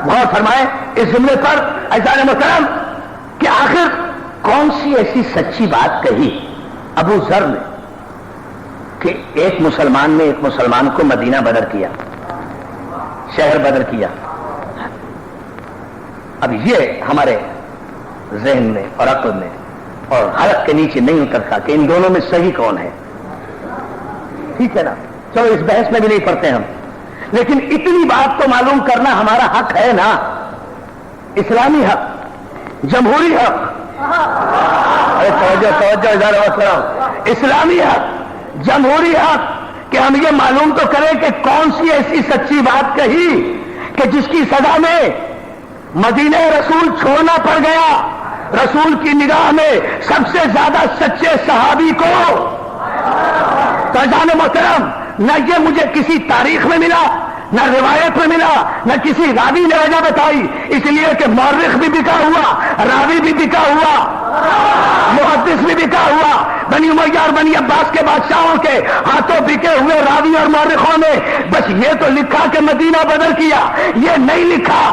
غور فرمائیں اس جملے پر عزیزان محترم کہ آخر کون سی ایسی سچی بات کہی ابو ذر نے کہ ایک مسلمان نے ایک مسلمان کو مدینہ بدر کیا، شہر بدر کیا. اب یہ ہمارے ذہن میں اور عقل میں اور حلق کے نیچے نہیں اترتا کہ ان دونوں میں صحیح کون ہے. ٹھیک ہے نا، چلو اس بحث میں بھی نہیں پڑتے ہم، لیکن اتنی بات تو معلوم کرنا ہمارا حق ہے نا، اسلامی حق، جمہوری حق. توجہ اسلامی حق، جمہوری حق کہ ہم یہ معلوم تو کریں کہ کون سی ایسی سچی بات کہی کہ جس کی سزا میں مدینہ رسول چھوڑنا پڑ گیا. رسول کی نگاہ میں سب سے زیادہ سچے صحابی کو. تو جان محترم نہ یہ مجھے کسی تاریخ میں ملا، نہ روایت میں ملا، نہ کسی راوی نے وجہ بتائی. اس لیے کہ مورخ بھی بکا ہوا، راوی بھی بکا ہوا، محدث بھی بکا ہوا. بنی امیہ اور بنی عباس کے بادشاہوں کے ہاتھوں بکے ہوئے راوی اور مورخوں نے بس یہ تو لکھا کہ مدینہ بدر کیا، یہ نہیں لکھا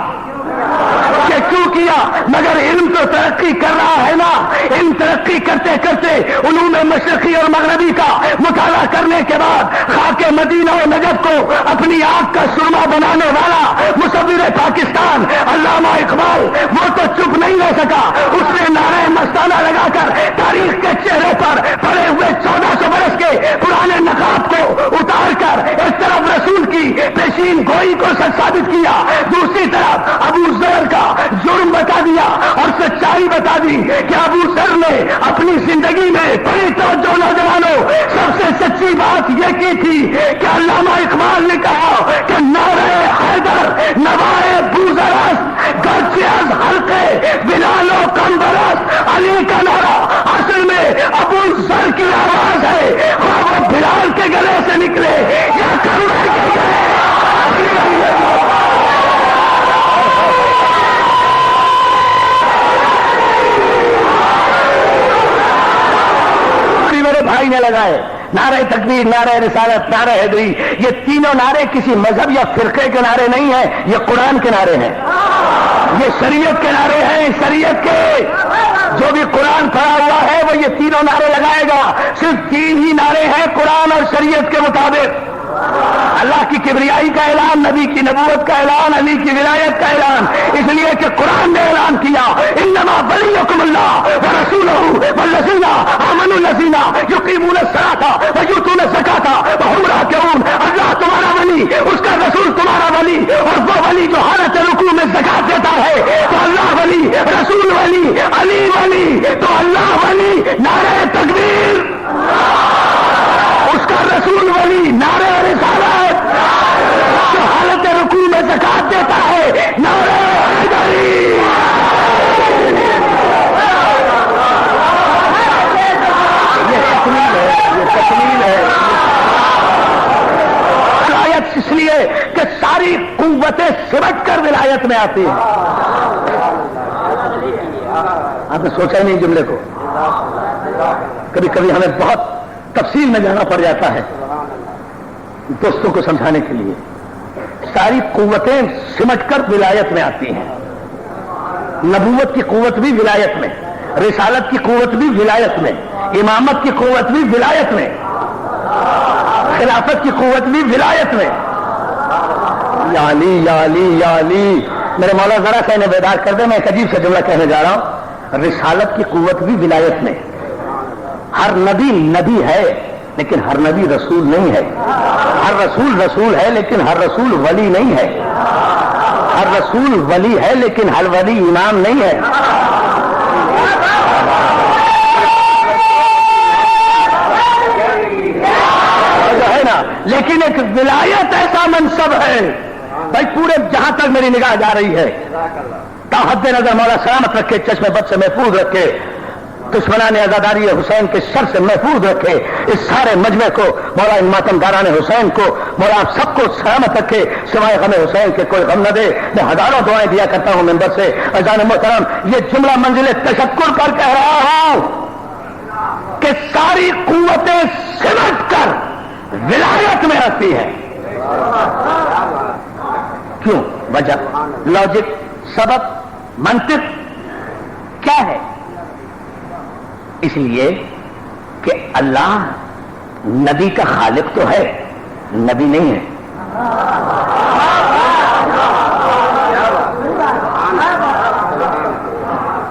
کہ کیوں کیا. مگر علم تو ترقی کر رہا ہے نا. علم ترقی کرتے کرتے علوم مشرقی اور مغربی کا مطالعہ کرنے کے بعد خاک مدینہ و نجف کو اپنی آنکھ کا سرما بنانے والا مصور پاکستان علامہ اقبال وہ تو چپ نہیں رہ سکا. اس نے نعرہ مستانہ لگا کر تاریخ کے چہرے پر پڑے ہوئے 1400 برس کے پرانے نقاب کو اتار کر ایک طرف رسول کی پیشین گوئی کو سچ ثابت کیا، دوسری طرف ابو ذر کا جرم بتا دیا اور سچائی بتا دی کہ ابو ذر نے اپنی زندگی میں بڑی توجہ نوجوانوں سب سے سچی بات یہ کی تھی کہ علامہ اقبال نے کہا کہ نعرہ حیدر نوائے بوزرست گرچہ از حلقے بلال و کمبرست. علی کا نعرہ اصل میں ابو ذر کی آواز ہے، وہ بلال کے گلے سے نکلے یا کمبر کے گلے. میرے بھائی نے لگائے نعرہ تکبیر، نعرہ رسالت، نعرہ حیدری. یہ تینوں نعرے کسی مذہب یا فرقے کے نعرے نہیں ہیں، یہ قرآن کے نعرے ہیں، یہ شریعت کے نعرے ہیں. شریعت کے جو بھی قرآن پڑھا ہوا ہے وہ یہ تینوں نعرے لگائے گا. صرف 3 ہی نعرے ہیں قرآن اور شریعت کے مطابق. اللہ کی کبریائی کا اعلان، نبی کی نبوت کا اعلان، علی کی ولایت کا اعلان، اس لیے کہ قرآن نے اعلان کیا انما ولیکم اللہ ورسولہ والذین آمنوا الذین یقیمون الصلاۃ ویؤتون الزکاۃ وهم راکعون۔ اللہ تمہارا ولی، اس کا رسول تمہارا ولی، اور وہ ولی جو حالت رکوع میں زکات دیتا ہے تو اللہ ولی، رسول ولی، علی ولی، تو اللہ ولی نعرہ تکبیر، اس کا رسول ولی نعرہ رسالت، جو حالت رکوع میں زکات دیتا ہے نعرہ حیدری۔ یہ تکمیل ہے ولایت، اس لیے کہ ساری قوتیں سمٹ کر ولایت میں آتی ہیں۔ آپ نے سوچا ہی نہیں جملے کو، کبھی کبھی ہمیں بہت تفصیل میں جانا پڑ جاتا ہے دوستوں کو سمجھانے کے لیے۔ ساری قوتیں سمٹ کر ولایت میں آتی ہیں۔ نبوت کی قوت بھی ولایت میں، رسالت کی قوت بھی ولایت میں، امامت کی قوت بھی ولایت میں، خلافت کی قوت بھی ولایت میں۔ یا علی یا علی یا علی، میرے مولا ذرا کہنے بیدار کر دے، میں ایک عجیب سے جملہ کہنے جا رہا ہوں۔ رسالت کی قوت بھی ولایت میں۔ ہر نبی نبی ہے لیکن ہر نبی رسول نہیں ہے، ہر رسول رسول ہے لیکن ہر رسول ولی نہیں ہے، ہر رسول ولی ہے لیکن ہر ولی امام نہیں ہے۔ ہے نا، لیکن ایک ولایت ایسا منصب ہے بھائی، پورے جہاں تک میری نگاہ جا رہی ہے، تا حد نظر مولا سلامت رکھے، چشم بد سے محفوظ رکھے، دشمنان عزاداری حسین کے شر سے محفوظ رکھے، اس سارے مجمع کو مولا، ان ماتمداران حسین کو مولا آپ سب کو سلامت رکھے، سوائے غم حسین کے کوئی غم نہ دے۔ میں ہزاروں دعائیں دیا کرتا ہوں ممبر سے۔ اذان محترم، یہ جملہ منزل تشکر پر کہہ رہا ہوں کہ ساری قوتیں سمٹ کر ولایت میں آتی ہے۔ کیوں؟ وجہ، لاجک، سبب، منطق کیا ہے؟ اس لیے کہ اللہ نبی کا خالق تو ہے، نبی نہیں ہے۔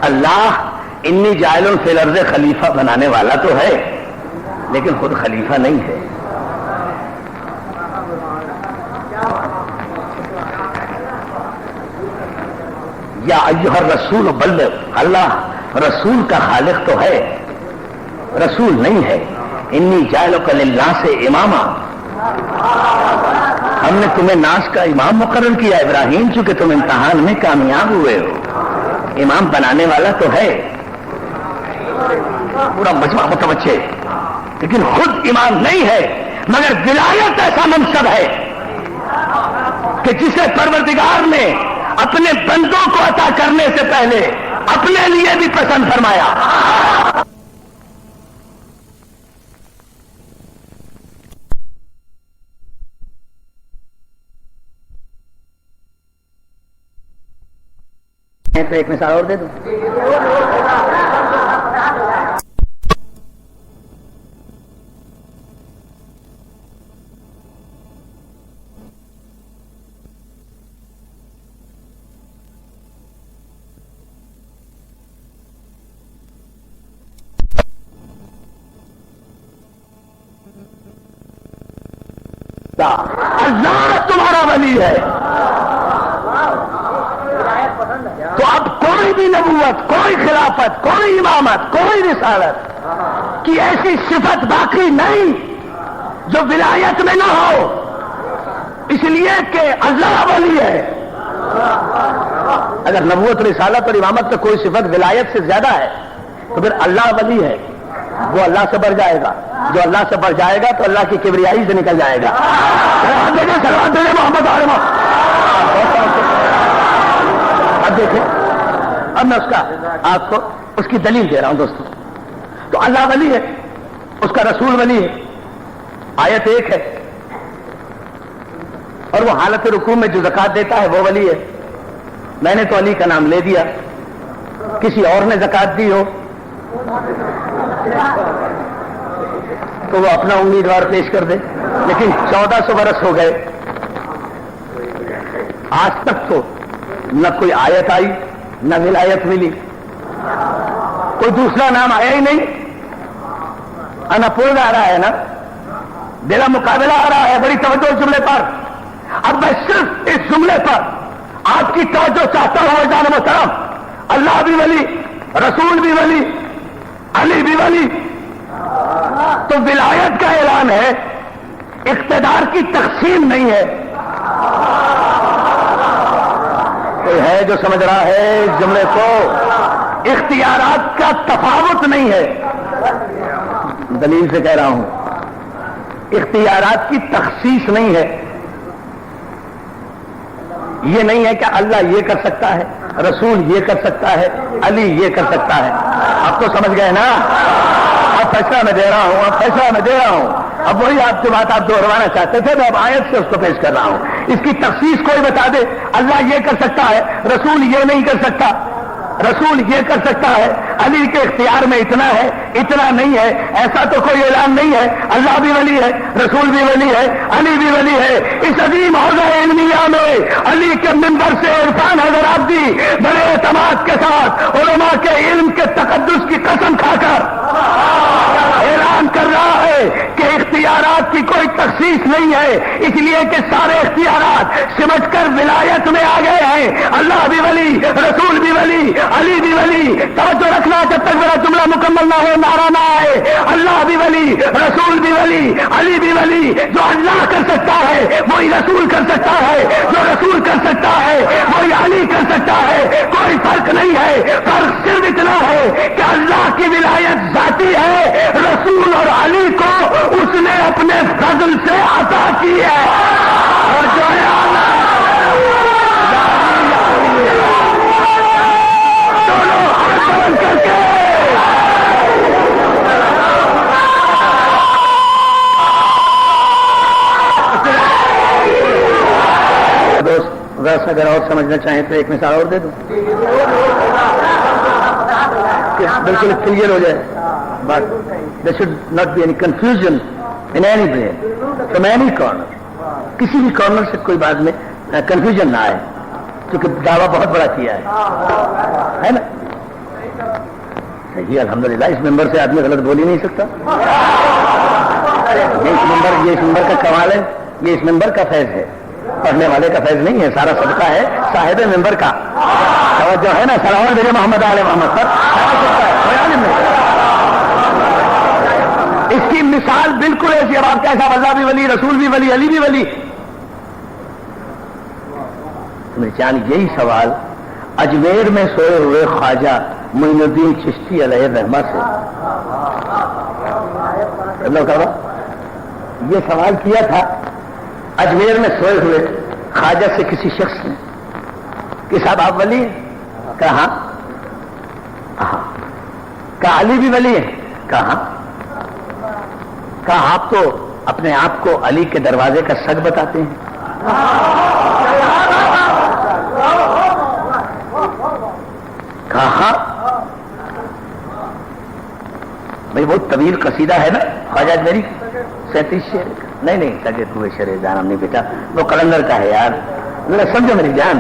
اللہ انی جاعل فی الارض خلیفہ بنانے والا تو ہے لیکن خود خلیفہ نہیں ہے۔ یا ایھا الرسول بلغ، اللہ رسول کا خالق تو ہے، رسول نہیں ہے۔ انی جاعلک للناس اماما، ہم نے تمہیں ناس کا امام مقرر کیا ابراہیم، چونکہ تم امتحان میں کامیاب ہوئے ہو۔ امام بنانے والا تو ہے، پورا مجمع متوجہ، لیکن خود امام نہیں ہے۔ مگر ولایت ایسا منصب ہے کہ جسے پروردگار نے اپنے بندوں کو عطا کرنے سے پہلے اپنے لیے بھی پسند فرمایا۔ تو ایک مثال اور دے دوں، اللہ تمہارا ولی ہے، تو اب کوئی بھی نبوت، کوئی خلافت، کوئی امامت، کوئی رسالت کی ایسی صفت باقی نہیں جو ولایت میں نہ ہو، اس لیے کہ اللہ ولی ہے۔ اگر نبوت، رسالت اور امامت میں کوئی صفت ولایت سے زیادہ ہے تو پھر اللہ ولی ہے، وہ اللہ سے بڑھ جائے گا، جو اللہ سے بڑھ جائے گا تو اللہ کی کبریائی سے نکل جائے گا۔ محمد عالم، اب دیکھیں، اب میں اس کا آپ کو اس کی دلیل دے رہا ہوں دوستوں۔ تو اللہ ولی ہے، اس کا رسول ولی ہے، آیت ایک ہے، اور وہ حالت رکوع میں جو زکات دیتا ہے وہ ولی ہے۔ میں نے تو علی کا نام لے دیا، کسی اور نے زکات دی ہو تو وہ اپنا امیدوار پیش کر دے۔ لیکن 1400 برس ہو گئے، آج تک تو نہ کوئی آیت آئی نہ ولایت ملی، کوئی دوسرا نام آیا ہی نہیں، انپورن آ رہا ہے نا، میرا مقابلہ آ رہا ہے، بڑی توجہ اس جملے پر۔ اب میں صرف اس جملے پر آپ کی توجہ چاہتا ہوں جان محترم، اللہ بھی ولی، رسول بھی ولی، علی بھی ولی، تو ولایت کا اعلان ہے، اقتدار کی تقسیم نہیں ہے۔ کوئی ہے جو سمجھ رہا ہے اس جملے کو؟ اختیارات کا تفاوت نہیں ہے، دلیل سے کہہ رہا ہوں، اختیارات کی تخصیص نہیں ہے۔ یہ نہیں ہے کہ اللہ یہ کر سکتا ہے، رسول یہ کر سکتا ہے، علی یہ کر سکتا ہے۔ اب تو سمجھ گئے نا؟ اب فیصلہ میں دے رہا ہوں، اب فیصلہ میں دے رہا ہوں۔ اب وہی آپ کی بات آپ دہروانا چاہتے تھے، میں اب آیت سے اس کو پیش کر رہا ہوں۔ اس کی تخصیص کوئی بتا دے، اللہ یہ کر سکتا ہے، رسول یہ نہیں کر سکتا، رسول یہ کر سکتا ہے، علی کے اختیار میں اتنا ہے، اتنا نہیں ہے، ایسا تو کوئی اعلان نہیں ہے۔ اللہ بھی ولی ہے، رسول بھی ولی ہے، علی بھی ولی ہے۔ اس عظیم حوضہ علمیہ میں علی کے منبر سے عرفان حضرات دی بڑے اعتماد کے ساتھ علماء کے علم کے تقدس کی قسم کھا کر اعلان کر رہا ہے کہ اختیارات کی کوئی تخصیص نہیں ہے، اس لیے کہ سارے اختیارات سمٹ کر ولایت میں آ گئے ہیں۔ اللہ بھی ولی، رسول بھی ولی، علی بھی ولی۔ توجہ رکھنا، جب تک میرا جملہ مکمل نہ ہو، نعرہ نہ آئے۔ اللہ بھی ولی، رسول بھی ولی، علی بھی ولی۔ جو اللہ کر سکتا ہے وہی رسول کر سکتا ہے، جو رسول کر سکتا ہے وہی علی کر سکتا ہے۔ کوئی فرق نہیں ہے، فرق صرف اتنا ہے کہ اللہ کی ولایت ذاتی ہے، رسول اور علی کو اس نے اپنے فضل سے عطا کی ہے، اور جو ہے کر کے دوست ویسا اگر اور سمجھنا چاہیں تو ایک مثال اور دے دوں کہ بالکل کلیئر ہو جائے بات۔ there should not be any confusion in any way from any corner، کسی بھی کارنر سے کوئی بات میں کنفیوژن نہ آئے، کیونکہ دعویٰ بہت بڑا کیا ہے نا؟ صحیح، الحمدللہ۔ اس ممبر سے آدمی غلط بول ہی نہیں سکتا۔ یہ اس ممبر کا کمال ہے، یہ اس ممبر کا فیض ہے، پڑھنے والے کا فیض نہیں ہے، سارا صدقہ ہے صاحب ممبر کا۔ توجہ ہے نا؟ سلام میرے محمد آل محمد پر۔ اس کی مثال بالکل ایسی، اب آپ کیسا، اللہ بھی ولی، رسول بھی ولی، علی بھی ولی۔ میرے جان یہی سوال اجمیر میں سوئے ہوئے خواجہ معین الدین چشتی علیہ الرحمہ سے یہ سوال کیا تھا اجمیر میں سوئے ہوئے خواجہ سے کسی شخص نے کہ صاحب آپ ولی ہیں؟ کہا ہاں۔ کہا علی بھی ولی ہے؟ کہا۔ کہا آپ تو اپنے آپ کو علی کے دروازے کا سگ بتاتے ہیں؟ کہا بھائی بہت طویل قصیدہ ہے نا خواجہ میری 37 شعر۔ نہیں سگے ہوئے شعر جان ہم نہیں بیٹا، وہ قلندر کا ہے یار، سمجھو میری جان،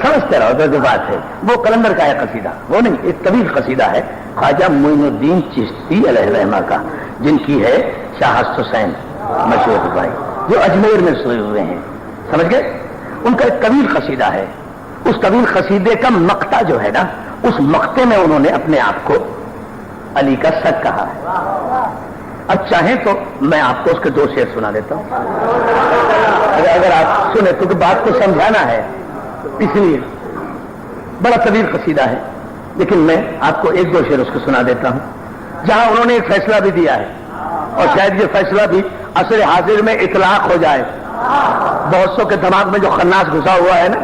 سمجھتے رہو تو جو بات ہے وہ قلندر کا ہے قصیدہ، وہ نہیں، ایک طویل قصیدہ ہے خواجہ معین الدین چشتی علیہ الرحمہ کا، جن کی ہے شاہ حسین مشہور بھائی، جو اجمیر میں سوئے ہوئے ہیں، سمجھ گئے؟ ان کا ایک طویل قصیدہ ہے۔ اس طویل قصیدے کا مقطع جو ہے نا، اس مقطع میں انہوں نے اپنے آپ کو علی کا سگ کہا ہے۔ اب چاہیں تو میں آپ کو اس کے 2 شعر سنا دیتا ہوں، اگر آپ سنیں، کیونکہ بات کو سمجھانا ہے، اس لیے بڑا طویل قصیدہ ہے، لیکن میں آپ کو 1-2 شعر اس کو سنا دیتا ہوں، جہاں انہوں نے ایک فیصلہ بھی دیا ہے، اور شاید یہ فیصلہ بھی عصر حاضر میں اطلاق ہو جائے۔ بہت سو کے دماغ میں جو خناس گھسا ہوا ہے نا،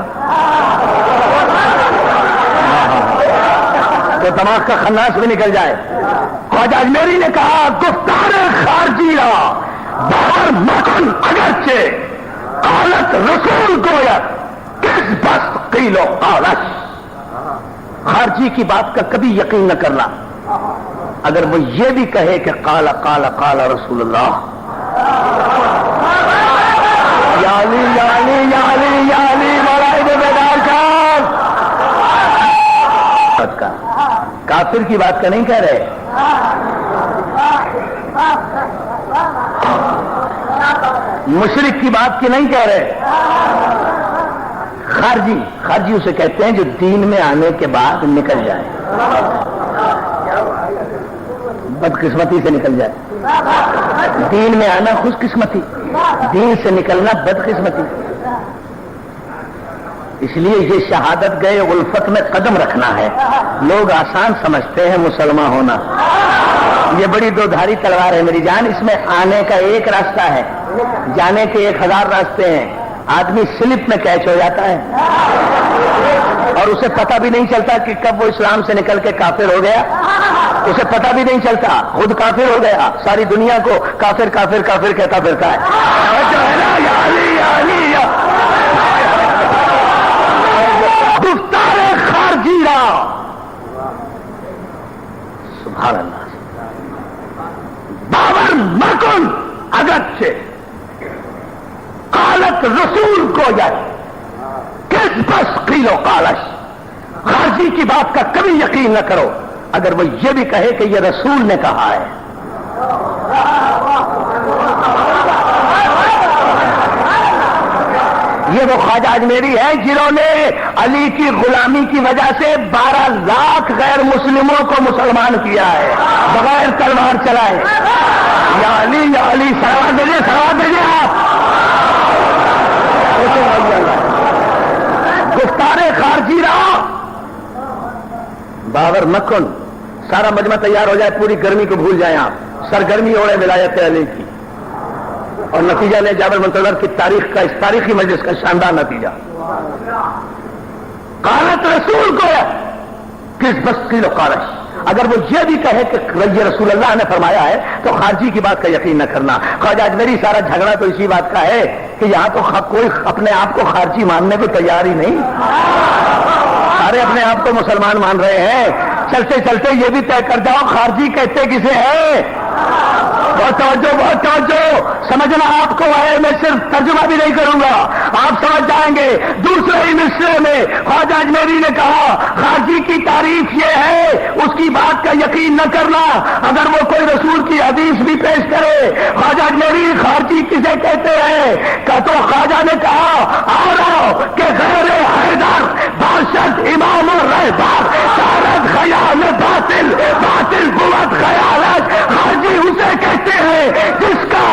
تو دماغ کا خناس بھی نکل جائے۔ خواجہ اجمیری نے کہا گفتار خارجی را باہر مکن اگرچہ قالت رسول گوید کس بس قیل و قالش۔ خارجی کی بات کا کبھی یقین نہ کرنا، اگر وہ یہ بھی کہے کہ قال قال قال رسول اللہ، علی یا علی یا علی یا علی مولا بیدار شاہ. کافر کی بات کا نہیں کہہ رہے, مشرک کی بات کی نہیں کہہ رہے, خارجی اسے کہتے ہیں جو دین میں آنے کے بعد نکل جائے, بدقسمتی سے نکل جائے. دین میں آنا خوش قسمتی, دین سے نکلنا بدقسمتی. اس لیے یہ شہادت گئے الفت میں قدم رکھنا ہے. لوگ آسان سمجھتے ہیں مسلمان ہونا, یہ بڑی دو دھاری تلوار ہے میری جان. اس میں آنے کا ایک راستہ ہے, جانے کے 1000 راستے ہیں. آدمی سلپ میں کیچ ہو جاتا ہے اور اسے پتہ بھی نہیں چلتا کہ کب وہ اسلام سے نکل کے کافر ہو گیا. اسے پتہ بھی نہیں چلتا, خود کافر ہو گیا, ساری دنیا کو کافر کافر کافر کہتا پھرتا ہے. گفتار خارجی را سبحان اللہ. باور مکن اگرچہ قالت رسول کو جائے کس بس قیل و قالش. خارجی کی بات کا کبھی یقین نہ کرو اگر وہ یہ بھی کہے کہ یہ رسول نے کہا ہے. یہ وہ خواجہ اجمیری ہیں جنہوں نے علی کی غلامی کی وجہ سے 12 لاکھ غیر مسلموں کو مسلمان کیا ہے بغیر تلوار چلائے. یا علی سلوات دیجیے آپ. گفتار خارجی رہا باور مکن. سارا مجمع تیار ہو جائے, پوری گرمی کو بھول جائیں آپ, سرگرمی ہو رہے ولایت علی کی, اور نتیجہ لے جابر منتظر کی تاریخ کا, اس تاریخی مجلس کا شاندار نتیجہ. قالت رسول کو کس بس قیل و قالش. اگر وہ یہ بھی کہے کہ یہ رسول اللہ نے فرمایا ہے تو خارجی کی بات کا یقین نہ کرنا. خواجہ اجمیری سارا جھگڑا تو اسی بات کا ہے کہ یہاں تو کوئی اپنے آپ کو خارجی ماننے کو تیار ہی نہیں, سارے اپنے آپ کو مسلمان مان رہے ہیں. چلتے چلتے یہ بھی طے کر جاؤ خارجی کہتے کسے ہیں. بہت توجہ سمجھنا آپ کو ہے, میں صرف ترجمہ بھی نہیں کروں گا, آپ سمجھ جائیں گے. دوسرے ہی مصرے میں خواجہ اجمیری نے کہا خارجی کی تعریف یہ ہے اس کی بات کا یقین نہ کرنا اگر وہ کوئی رسول کی حدیث بھی پیش کرے. خواجہ اجمیری خارجی کسے کہتے ہیں کہ تو خواجہ نے کہا آؤ کہ غیر حیدر باشد امام الرہبر سارت خیال باطل باطل قوت خیالت. خارجی اسے کہتے ہیں جس کا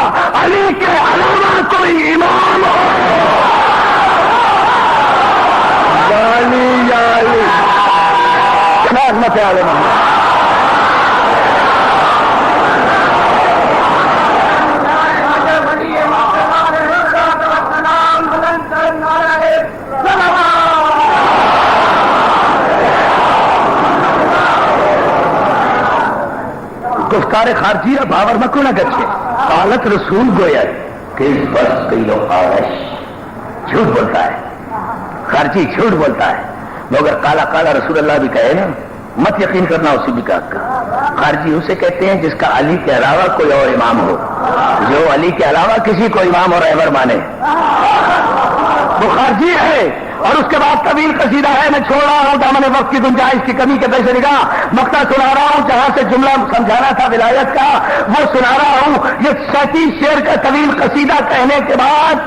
علی کے علاوہ کوئی امام ہو. رحمت عالم گفتار خارجی باور مکو نہ گچھے. قالت رسول گویا کہ اس بس قیل و قالش. جھوٹ بولتا ہے خارجی, جھوٹ بولتا ہے. مگر کالا کالا رسول اللہ بھی کہے نا مت یقین کرنا اسی بھی کا. خارجی اسے کہتے ہیں جس کا علی کے علاوہ کوئی اور امام ہو, جو علی کے علاوہ کسی کو امام اور رہبر مانے وہ خارجی ہے. اور اس کے بعد طویل قصیدہ ہے, میں چھوڑ رہا ہوں دامن وقت کی گنجائش کی کمی کے پیش نگاہ. مقطع سنا رہا ہوں جہاں سے جملہ سمجھانا تھا ولایت کا وہ سنا رہا ہوں. یہ 37 شعر کا طویل قصیدہ کہنے کے بعد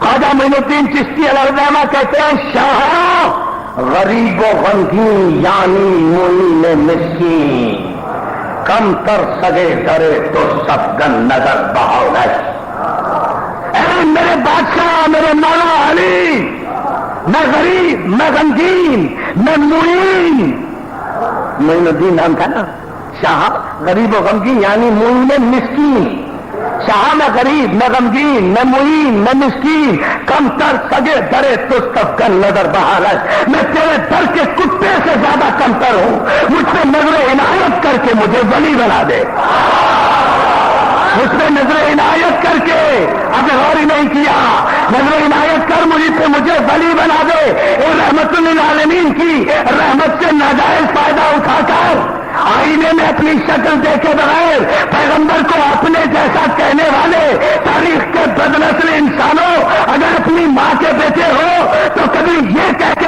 خواجہ معین الدین چشتی علیہ الرحمہ کہتے ہیں شاہ غریب و غمگین یعنی معین مسکین کم تر سگے ڈرے تو سب گن نظر بہاؤ. اے میرے بادشاہ میرے مولا علی, میں غریب میں غمگین میں معین. معین الدین نام تھا نا شاہ, غریب و غمگین یعنی معین مسکین. شاہ میں غریب میں غمگین میں معین میں مسکین کم تر سگے ڈرے تو سب کا نظر بحالت. میں تیرے در کے کتے سے زیادہ کم تر ہوں, مجھ سے نظر عنایت کر کے مجھے ولی بنا دے. مجھ پہ نظر عنایت کر کے, اب غور ہی نہیں کیا, نظر عنایت کر مجھے ولی بنا دے. اے رحمت للعالمین کی رحمت سے ناجائز فائدہ اٹھا کر آئینے میں اپنی شکل دیکھے بغیر پیغمبر کو اپنے جیسا کہنے والے تاریخ کے بدنسل انسانوں، اگر اپنی ماں کے بیٹے ہو تو کبھی یہ کہہ کے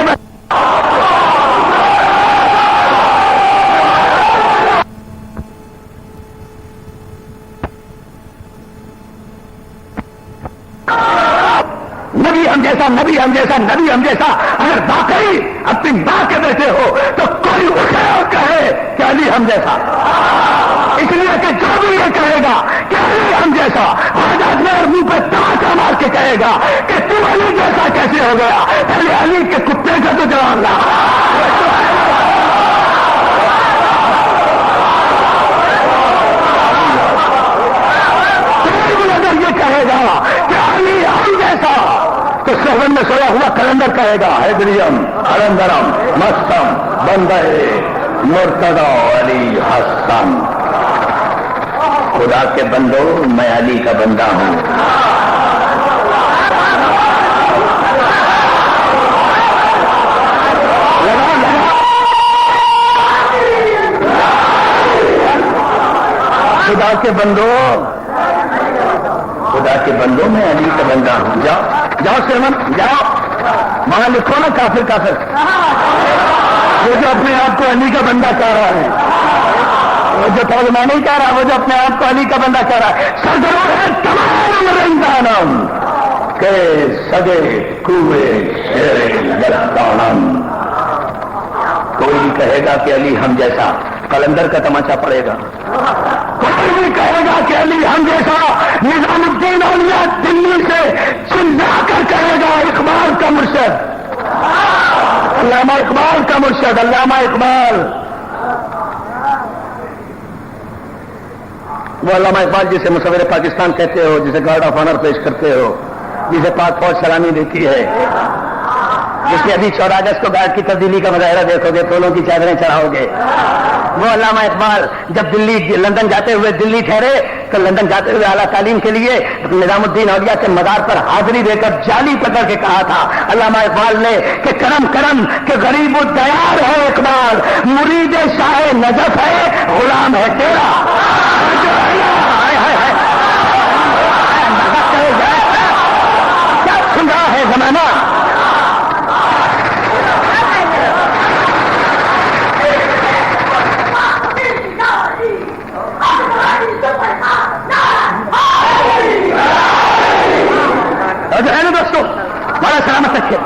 نبی ہم جیسا، نبی ہم جیسا، نبی ہم جیسا، اگر واقعی اپنی ماں کے بیٹے ہو تو کوئی اٹھے اور کہے کہ علی ہم جیسا، اس لیے کہ جو بھی یہ کہے گا کہ علی ہم جیسا، آج میرے منہ پہ تماچا مار کے کہے گا کہ تم علی جیسا کیسے ہو گیا، پہلے علی کے کتے کا تو جواب لا۔ اگر یہ کہے گا کہ علی ہم جیسا تو سہن میں سویا ہوا کلندر کہے گا حیدریم کلندرم مستم بندے مرتضی علی حسن۔ خدا کے بندو، میں علی کا بندہ ہوں۔ خدا کے بندو، خدا کے بندوں میں علی کا بندہ ہوں۔ جاؤ جاؤ سرمن جاؤ، وہاں لکھو نا کافر کافر، وہ جو اپنے آپ کو علی کا بندہ کہہ رہا ہے، وہ جو میں نہیں کہہ رہا، وہ جو اپنے آپ کو علی کا بندہ کہہ رہا ہے، سرگرو ہے تمام رنگانم کے سگے کوئے شیر گردانم۔ کوئی بھی کہے گا کہ علی ہم جیسا، کلندر کا تماچا پڑے گا۔ کوئی بھی کہے گا کہ علی ہم جیسا، نظام الدین اولیاء دلی سے چلا کر کہے گا اقبال کا مرشد، علامہ اقبال کا مرشد، علامہ اقبال، وہ علامہ اقبال جسے مصور پاکستان کہتے ہو، جسے گارڈ آف آنر پیش کرتے ہو، جسے پاک فوج سلامی دیتی ہے، جس نے ابھی 14 اگست کو گارڈ کی تبدیلی کا مظاہرہ دیکھو گے، پھولوں کی چادریں چڑھاؤ گے، وہ علامہ اقبال جب لندن جاتے ہوئے دلی ٹھہرے تو لندن جاتے ہوئے اعلیٰ تعلیم کے لیے نظام الدین اولیاء کے مزار پر حاضری دے کر جالی پکڑ کے کہا تھا علامہ اقبال نے کہ کرم کرم کہ غریب الدیار ہے اقبال، مرید شاہ نجف ہے، غلام ہے تیرا۔ کیا سن رہا ہے زمانہ؟ جو ہے نا دوستو، بڑا سلامت رکھے،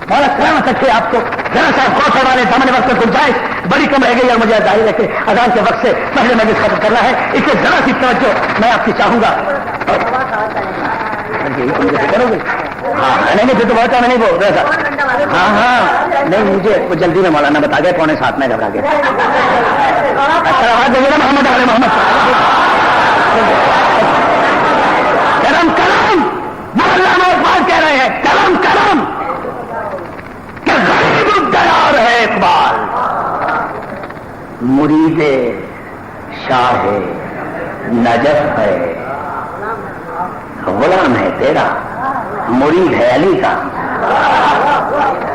بڑا سلامت رکھے آپ کو۔ ذرا سا غور فرمانے، دامن وقت میں گنجائش بڑی کم رہ گئی اور مجھے ظاہر ہے کہ اذان کے وقت سے پہلے مجھے ختم کرنا ہے، اس سے ذرا سی توجہ میں آپ کی چاہوں گا۔ کرو گے؟ ہاں نہیں پھر تو بہت میں نہیں بول رہا تھا۔ ہاں ہاں نہیں، مجھے وہ جلدی میں مولانا بتا گئے 6:45 میں گھبرا گیا۔ اچھا آواز دیجیے نا محمد علیہ محمد۔ کرم کرم، وہ علامہ اقبال کہہ رہے ہیں کرم کرم کہ غریب الدیار ہے اقبال، مرید شاہ نجف ہے، غلام ہے تیرا، مرید ہے علی کا۔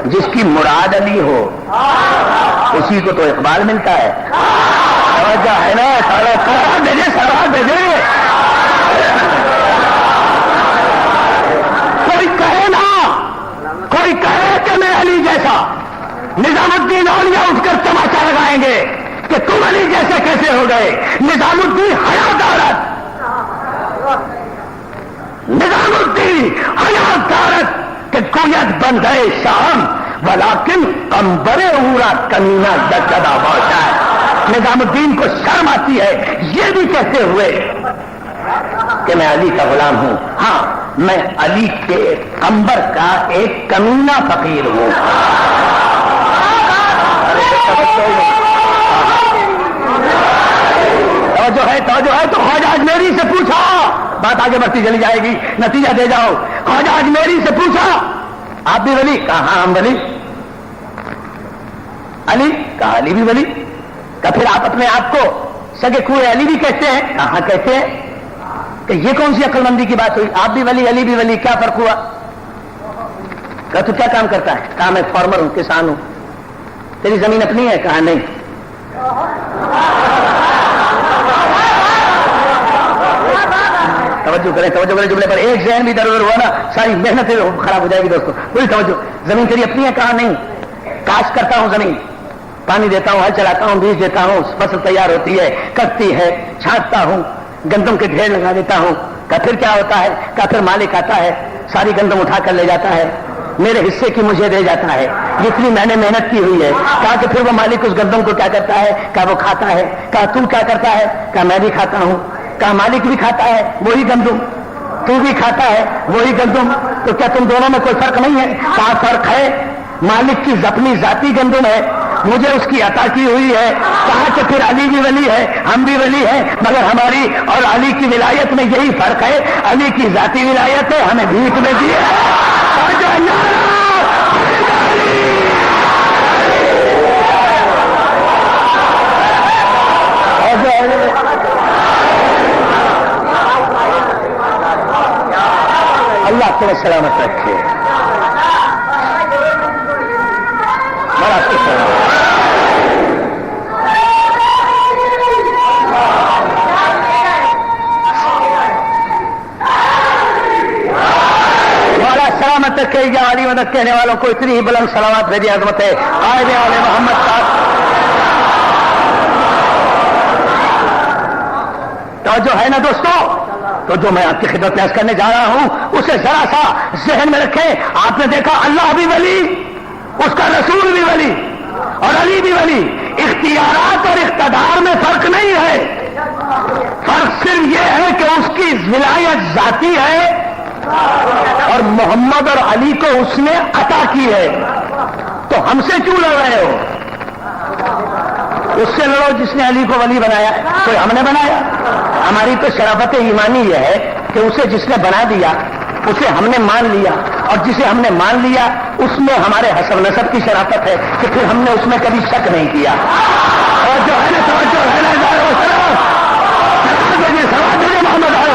جس کی مراد علی ہو اسی کو تو اقبال ملتا ہے۔ توجہ ہے نا؟ سارا دے دے، سارا دے دے۔ کوئی کہے کہ میں علی جیسا، نظام الدین اولیاء اٹھ کر تماچا لگائیں گے کہ تم علی جیسے کیسے ہو گئے۔ نظام الدین حیات دارت، نظام الدین حیات دارت کہ گویت بن گئے شام، ولیکن قمبر اورا کمینہ جدا باشا ہے۔ نظام الدین کو شرم آتی ہے یہ بھی کہتے ہوئے کہ میں علی کا غلام ہوں، ہاں میں علی کے قمبر کا ایک کمینہ فقیر ہوں۔ توجہ ہے تو خواجہ اجمیری سے پوچھا، بات آگے بڑھتی چلی جائے گی، نتیجہ دے جاؤ۔ خواجہ اجمیری سے پوچھا آپ بھی ولی؟ کہا ہاں ہم ولی۔ علی؟ کہا علی بھی ولی۔ کہ پھر آپ اپنے آپ کو سگے کوئے علی بھی کہتے ہیں؟ کہاں کہتے ہیں۔ کہ یہ کون سی عقل مندی کی بات ہوئی؟ آپ بھی ولی علی بھی ولی، کیا فرق ہوا؟ کہ تو کیا کام کرتا ہے؟ کہا میں فارمر ہوں، کسان ہوں۔ تیری زمین اپنی ہے؟ کہا نہیں۔ توجہ کریں جملے پر. ایک ذہن بھی ادھر ادھر ہوا نا ساری محنت خراب ہو جائے گی دوستوں. پوری توجہ. زمین تیری اپنی ہے کہاں نہیں. کاشت کرتا ہوں زمین, پانی دیتا ہوں, ہل چلاتا ہوں, بیج دیتا ہوں, فصل تیار ہوتی ہے, کٹتی ہے, چھانٹتا ہوں, گندم کے ڈھیر لگا دیتا ہوں. کہ پھر کیا ہوتا ہے؟ کہ پھر مالک آتا ہے, ساری گندم اٹھا کر لے جاتا ہے, میرے حصے کی مجھے دے جاتا ہے جتنی میں نے محنت کی ہوئی ہے. کہا کہ پھر وہ مالک اس گندم کو کیا کرتا ہے؟ کہا وہ کھاتا ہے. کہا تو کیا کرتا ہے؟ کہا میں بھی کھاتا ہوں. کہا مالک بھی کھاتا ہے وہی گندم, تو بھی کھاتا ہے وہی گندم, تو کیا تم دونوں میں کوئی فرق نہیں ہے؟ کہا فرق ہے, مالک کی اپنی ذاتی گندم ہے, مجھے اس کی عطا کی ہوئی ہے. کہا کہ پھر علی بھی ولی ہے, ہم بھی ولی ہیں, مگر ہماری اور علی کی ولایت میں یہی فرق ہے, علی کی ذاتی ولایت ہے, ہمیں بھیک میں دی ہے. اللہ تمہیں سلامت رکھے. بڑا شکر. سلامت رکھے گا. علی مدد کہنے والوں کو اتنی ہی بلند سلامت بھیجی عظمت ہے. آئے والے محمد صاحب توجہ ہے نا دوستوں. تو جو میں آپ کی خدمت پیش کرنے جا رہا ہوں اسے ذرا سا ذہن میں رکھیں. آپ نے دیکھا اللہ بھی ولی, اس کا رسول بھی ولی اور علی بھی ولی. اختیارات اور اقتدار میں فرق نہیں ہے, فرق صرف یہ ہے کہ اس کی ولایت ذاتی ہے اور محمد اور علی کو اس نے عطا کی ہے. تو ہم سے کیوں لڑ رہے ہو؟ اس سے لڑو جس نے علی کو ولی بنایا. کوئی ہم نے بنایا؟ ہماری تو شرافت ایمانی یہ ہے کہ اسے جس نے بنا دیا اسے ہم نے مان لیا, اور جسے ہم نے مان لیا اس میں ہمارے حسب نسب کی شرافت ہے کہ پھر ہم نے اس میں کبھی شک نہیں کیا. اور جو ہے محمد آئے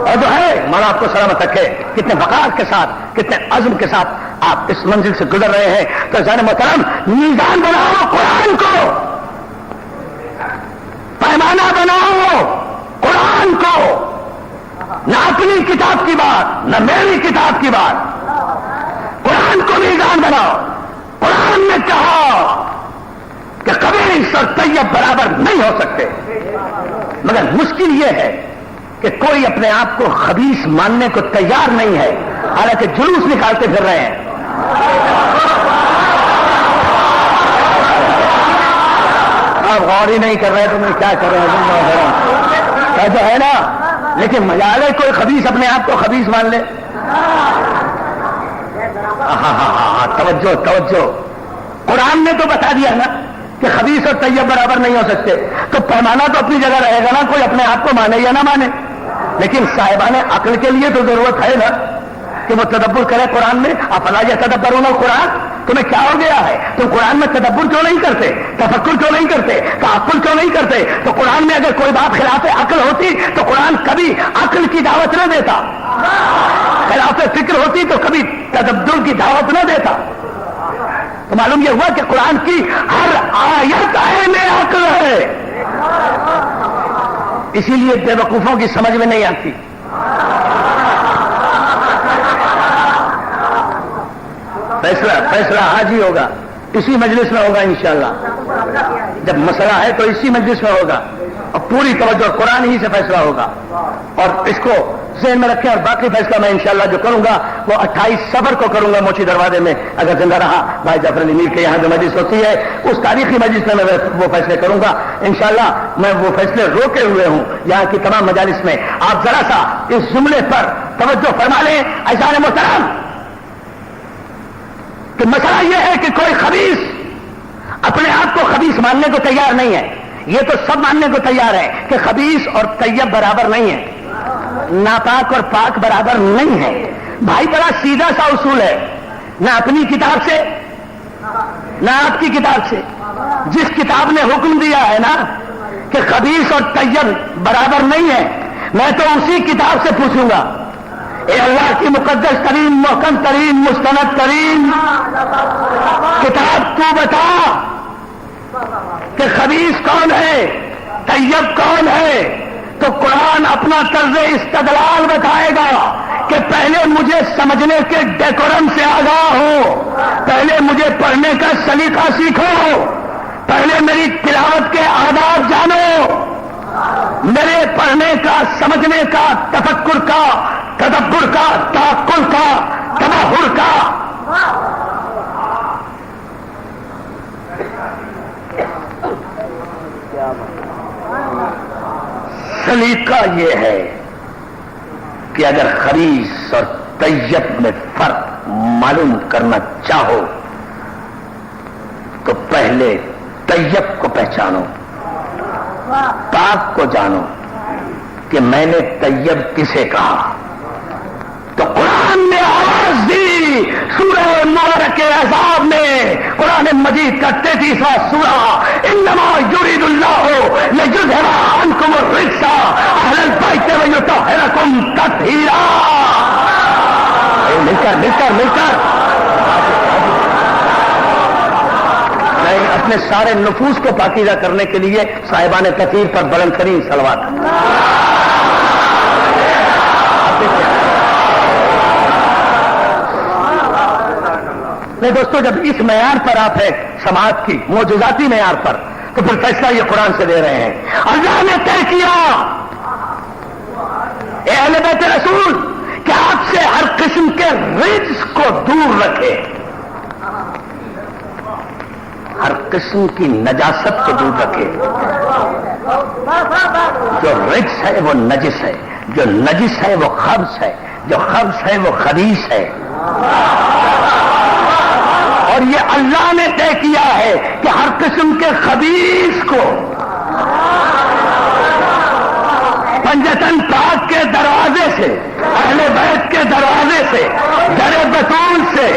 اور جو ہے مولا آپ کو سلامت رکھے. کتنے وقار کے ساتھ, کتنے عزم کے ساتھ آپ اس منزل سے گزر رہے ہیں. تو جان محترم, میزان بناؤ قرآن کو, پیمانہ بناؤ قرآن کو, نہ اپنی کتاب کی بات نہ میری کتاب کی بات, قرآن کو میزان بناؤ. قرآن نے کہا کہ خبیث اور طیب برابر نہیں ہو سکتے, مگر مشکل یہ ہے کہ کوئی اپنے آپ کو خبیث ماننے کو تیار نہیں ہے, حالانکہ جلوس نکالتے پھر رہے ہیں. آپ غور ہی نہیں کر رہے تو میں کیا کر رہے ہیں جو ہے نا. لیکن مجال ہے کوئی خبیث اپنے آپ کو خبیث مان لے. ہاں توجہ توجہ. قرآن نے تو بتا دیا نا کہ خبیث اور طیب برابر نہیں ہو سکتے, تو پیمانہ تو اپنی جگہ رہے گا نا, کوئی اپنے آپ کو مانے یا نہ مانے. لیکن صاحبان عقل کے لیے تو ضرورت ہے نا کہ وہ تدبر کرے قرآن میں. افلا یتدبرون القرآن, تمہیں کیا ہو گیا ہے؟ تم قرآن میں تدبر کیوں نہیں کرتے, تفکر کیوں نہیں کرتے, تعقل کیوں نہیں کرتے؟ تو قرآن میں اگر کوئی بات خلاف عقل ہوتی تو قرآن کبھی عقل کی دعوت نہ دیتا, خلاف فکر ہوتی تو کبھی تدبر کی دعوت نہ دیتا. تو معلوم یہ ہوا کہ قرآن کی ہر آیت عین عقل ہے, اسی لیے بے وقوفوں کی سمجھ میں نہیں آتی. فیصلہ آج ہی ہوگا, اسی مجلس میں ہوگا انشاءاللہ. جب مسئلہ ہے تو اسی مجلس میں ہوگا, اور پوری توجہ قرآن ہی سے فیصلہ ہوگا. اور اس کو ذہن میں رکھیں, اور باقی فیصلہ میں انشاءاللہ جو کروں گا وہ 28 صفر کو کروں گا موچی دروازے میں, اگر زندہ رہا بھائی جعفر علی میر کے یہاں جو مجلس ہوتی ہے اس تاریخی مجلس میں وہ فیصلے کروں گا انشاءاللہ. میں وہ فیصلے روکے ہوئے ہوں یہاں کی تمام مجالس میں. آپ ذرا سا اس جملے پر توجہ فرما لیں عزیزان محترم کہ مسئلہ یہ ہے کہ کوئی خبیث اپنے آپ کو خبیث ماننے کو تیار نہیں ہے. یہ تو سب ماننے کو تیار ہے کہ خبیث اور طیب برابر نہیں ہے, ناپاک اور پاک برابر نہیں ہے. بھائی بڑا سیدھا سا اصول ہے, نہ اپنی کتاب سے نہ آپ کی کتاب سے. جس کتاب نے حکم دیا ہے نا کہ خبیث اور طیب برابر نہیں ہے, میں تو اسی کتاب سے پوچھوں گا, اے اللہ کی مقدس ترین محکم ترین مستند ترین کتاب کو بتا کہ خبیث کون ہے طیب کون ہے؟ تو قرآن اپنا طرز استدلال بتائے گا کہ پہلے مجھے سمجھنے کے ڈیکورم سے آگاہ ہو، پہلے مجھے پڑھنے کا سلیقہ سیکھو، پہلے میری تلاوت کے آداب جانو، میرے پڑھنے کا، سمجھنے کا، تفکر کا، تدبر کا، تعقل کا، تبحر کا۔ سلیقہ یہ ہے کہ اگر خبیث اور طیب میں فرق معلوم کرنا چاہو تو پہلے طیب کو پہچانو، پاک کو جانو کہ میں نے طیب کسے کہا۔ تو قرآن نے آواز دی سورہ مبارک احزاب میں، قرآن مجید کا 33واں سورہ، انما یرید اللہ لیذھب عنکم الرجس اہل البیت ویطہرکم تطہیرا۔ مل کر میں اپنے سارے نفوس کو پاکیزہ کرنے کے لیے صاحبان کثیر پر بلند ترین صلوات۔ نہیں دوستو، جب اس معیار پر آپ ہیں سماعت کی، معجزاتی معیار پر، تو پھر فیصلہ یہ قرآن سے دے رہے ہیں۔ اللہ نے طے کیا اے اہل بیت رسول کہ آپ سے ہر قسم کے رجس کو دور رکھے، ہر قسم کی نجاست کو دور رکھے۔ جو رجس ہے وہ نجس ہے، جو نجس ہے وہ خبث ہے، جو خبث ہے وہ خبیث ہے۔ اور یہ اللہ نے طے کیا ہے کہ ہر قسم کے خبیث کو پنجتن پاک کے دروازے سے، اہل بیت کے دروازے سے، در بطول سے،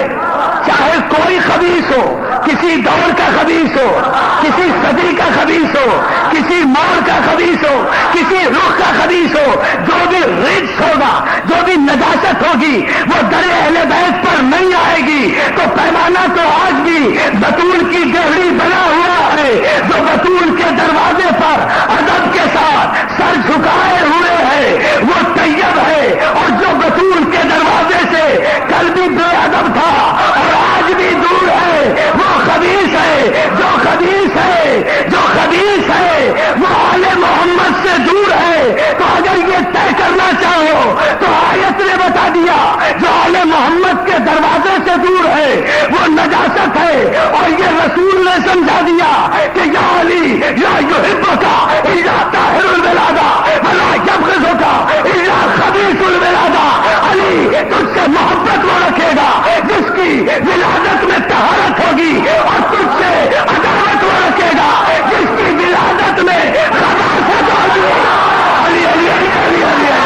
چاہے کوئی خبیث ہو، کسی دور کا خبیث ہو، کسی صدی کا خبیث ہو، کسی موڑ کا خبیث ہو، کسی رخ کا خبیث ہو، جو بھی رجس ہوگا، جو بھی نجاست ہوگی، وہ در اہل بیت پر نہیں آئے گی۔ تو پیمانہ تو آج بھی بطول کی گہری بنا ہوا ہے، جو بطول کے دروازے پر ادب کے ساتھ سر جھکائے ہوئے ہے وہ طیب ہے، اور جو بطول کے دروازے سے کل بھی بے ادب تھا اور آج بھی دور ہے وہ خبیث ہے۔ جو خبیث ہے، جو خبیث ہے وہ آل محمد سے دور ہے۔ تو اگر یہ طے کرنا چاہو تو آیت نے بتا دیا جو آل محمد کے دروازے سے دور ہے وہ نجاست ہے، اور یہ رسول نے سمجھا دیا کہ یا علی لا یحبک الا طاہر الولادہ ولا یبغضک الا خبیث الولادہ۔ علی تجھ سے محبت وہ رکھے گا جس کی ولادت میں طہارت ہوگی، اور تجھ سے عداوت وہ رکھے گا جس کی ولادت میں خباثت ہوگی۔ علی علی علی علی علی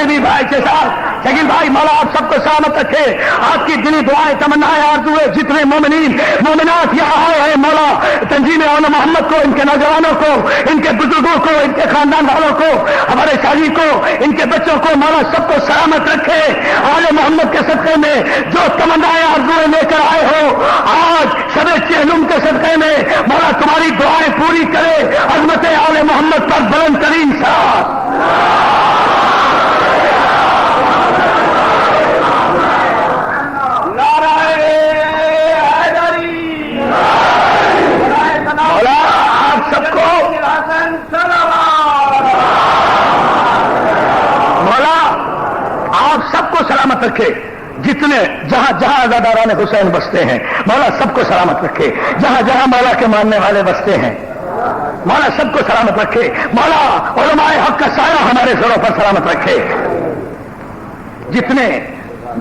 جی بھائی کے ساتھ شکیل بھائی، مولا آپ سب کو سلامت رکھے، آپ کی دلی دعائیں، تمنائیں، آرزویں، جتنے مومنین مومنات یہاں آئے ہیں مولا تنظیم آل محمد کو، ان کے نوجوانوں کو، ان کے بزرگوں کو، ان کے خاندان والوں کو، ہمارے شاہی کو، ان کے بچوں کو، مولا سب کو سلامت رکھے۔ آل محمد کے صدقے میں جو تمنائیں آرزویں لے کر آئے ہو، آج شب چہلم کے صدقے میں مولا تمہاری دعائیں پوری کرے، عظمت آل محمد پر بلند ترین سلام۔ سلامت رکھے، جتنے جہاں جہاں عزاداران حسین بستے ہیں مولا سب کو سلامت رکھے، جہاں جہاں مولا کے ماننے والے بستے ہیں مولا سب کو سلامت رکھے، مولا علماء حق کا سایہ ہمارے سروں پر سلامت رکھے۔ جتنے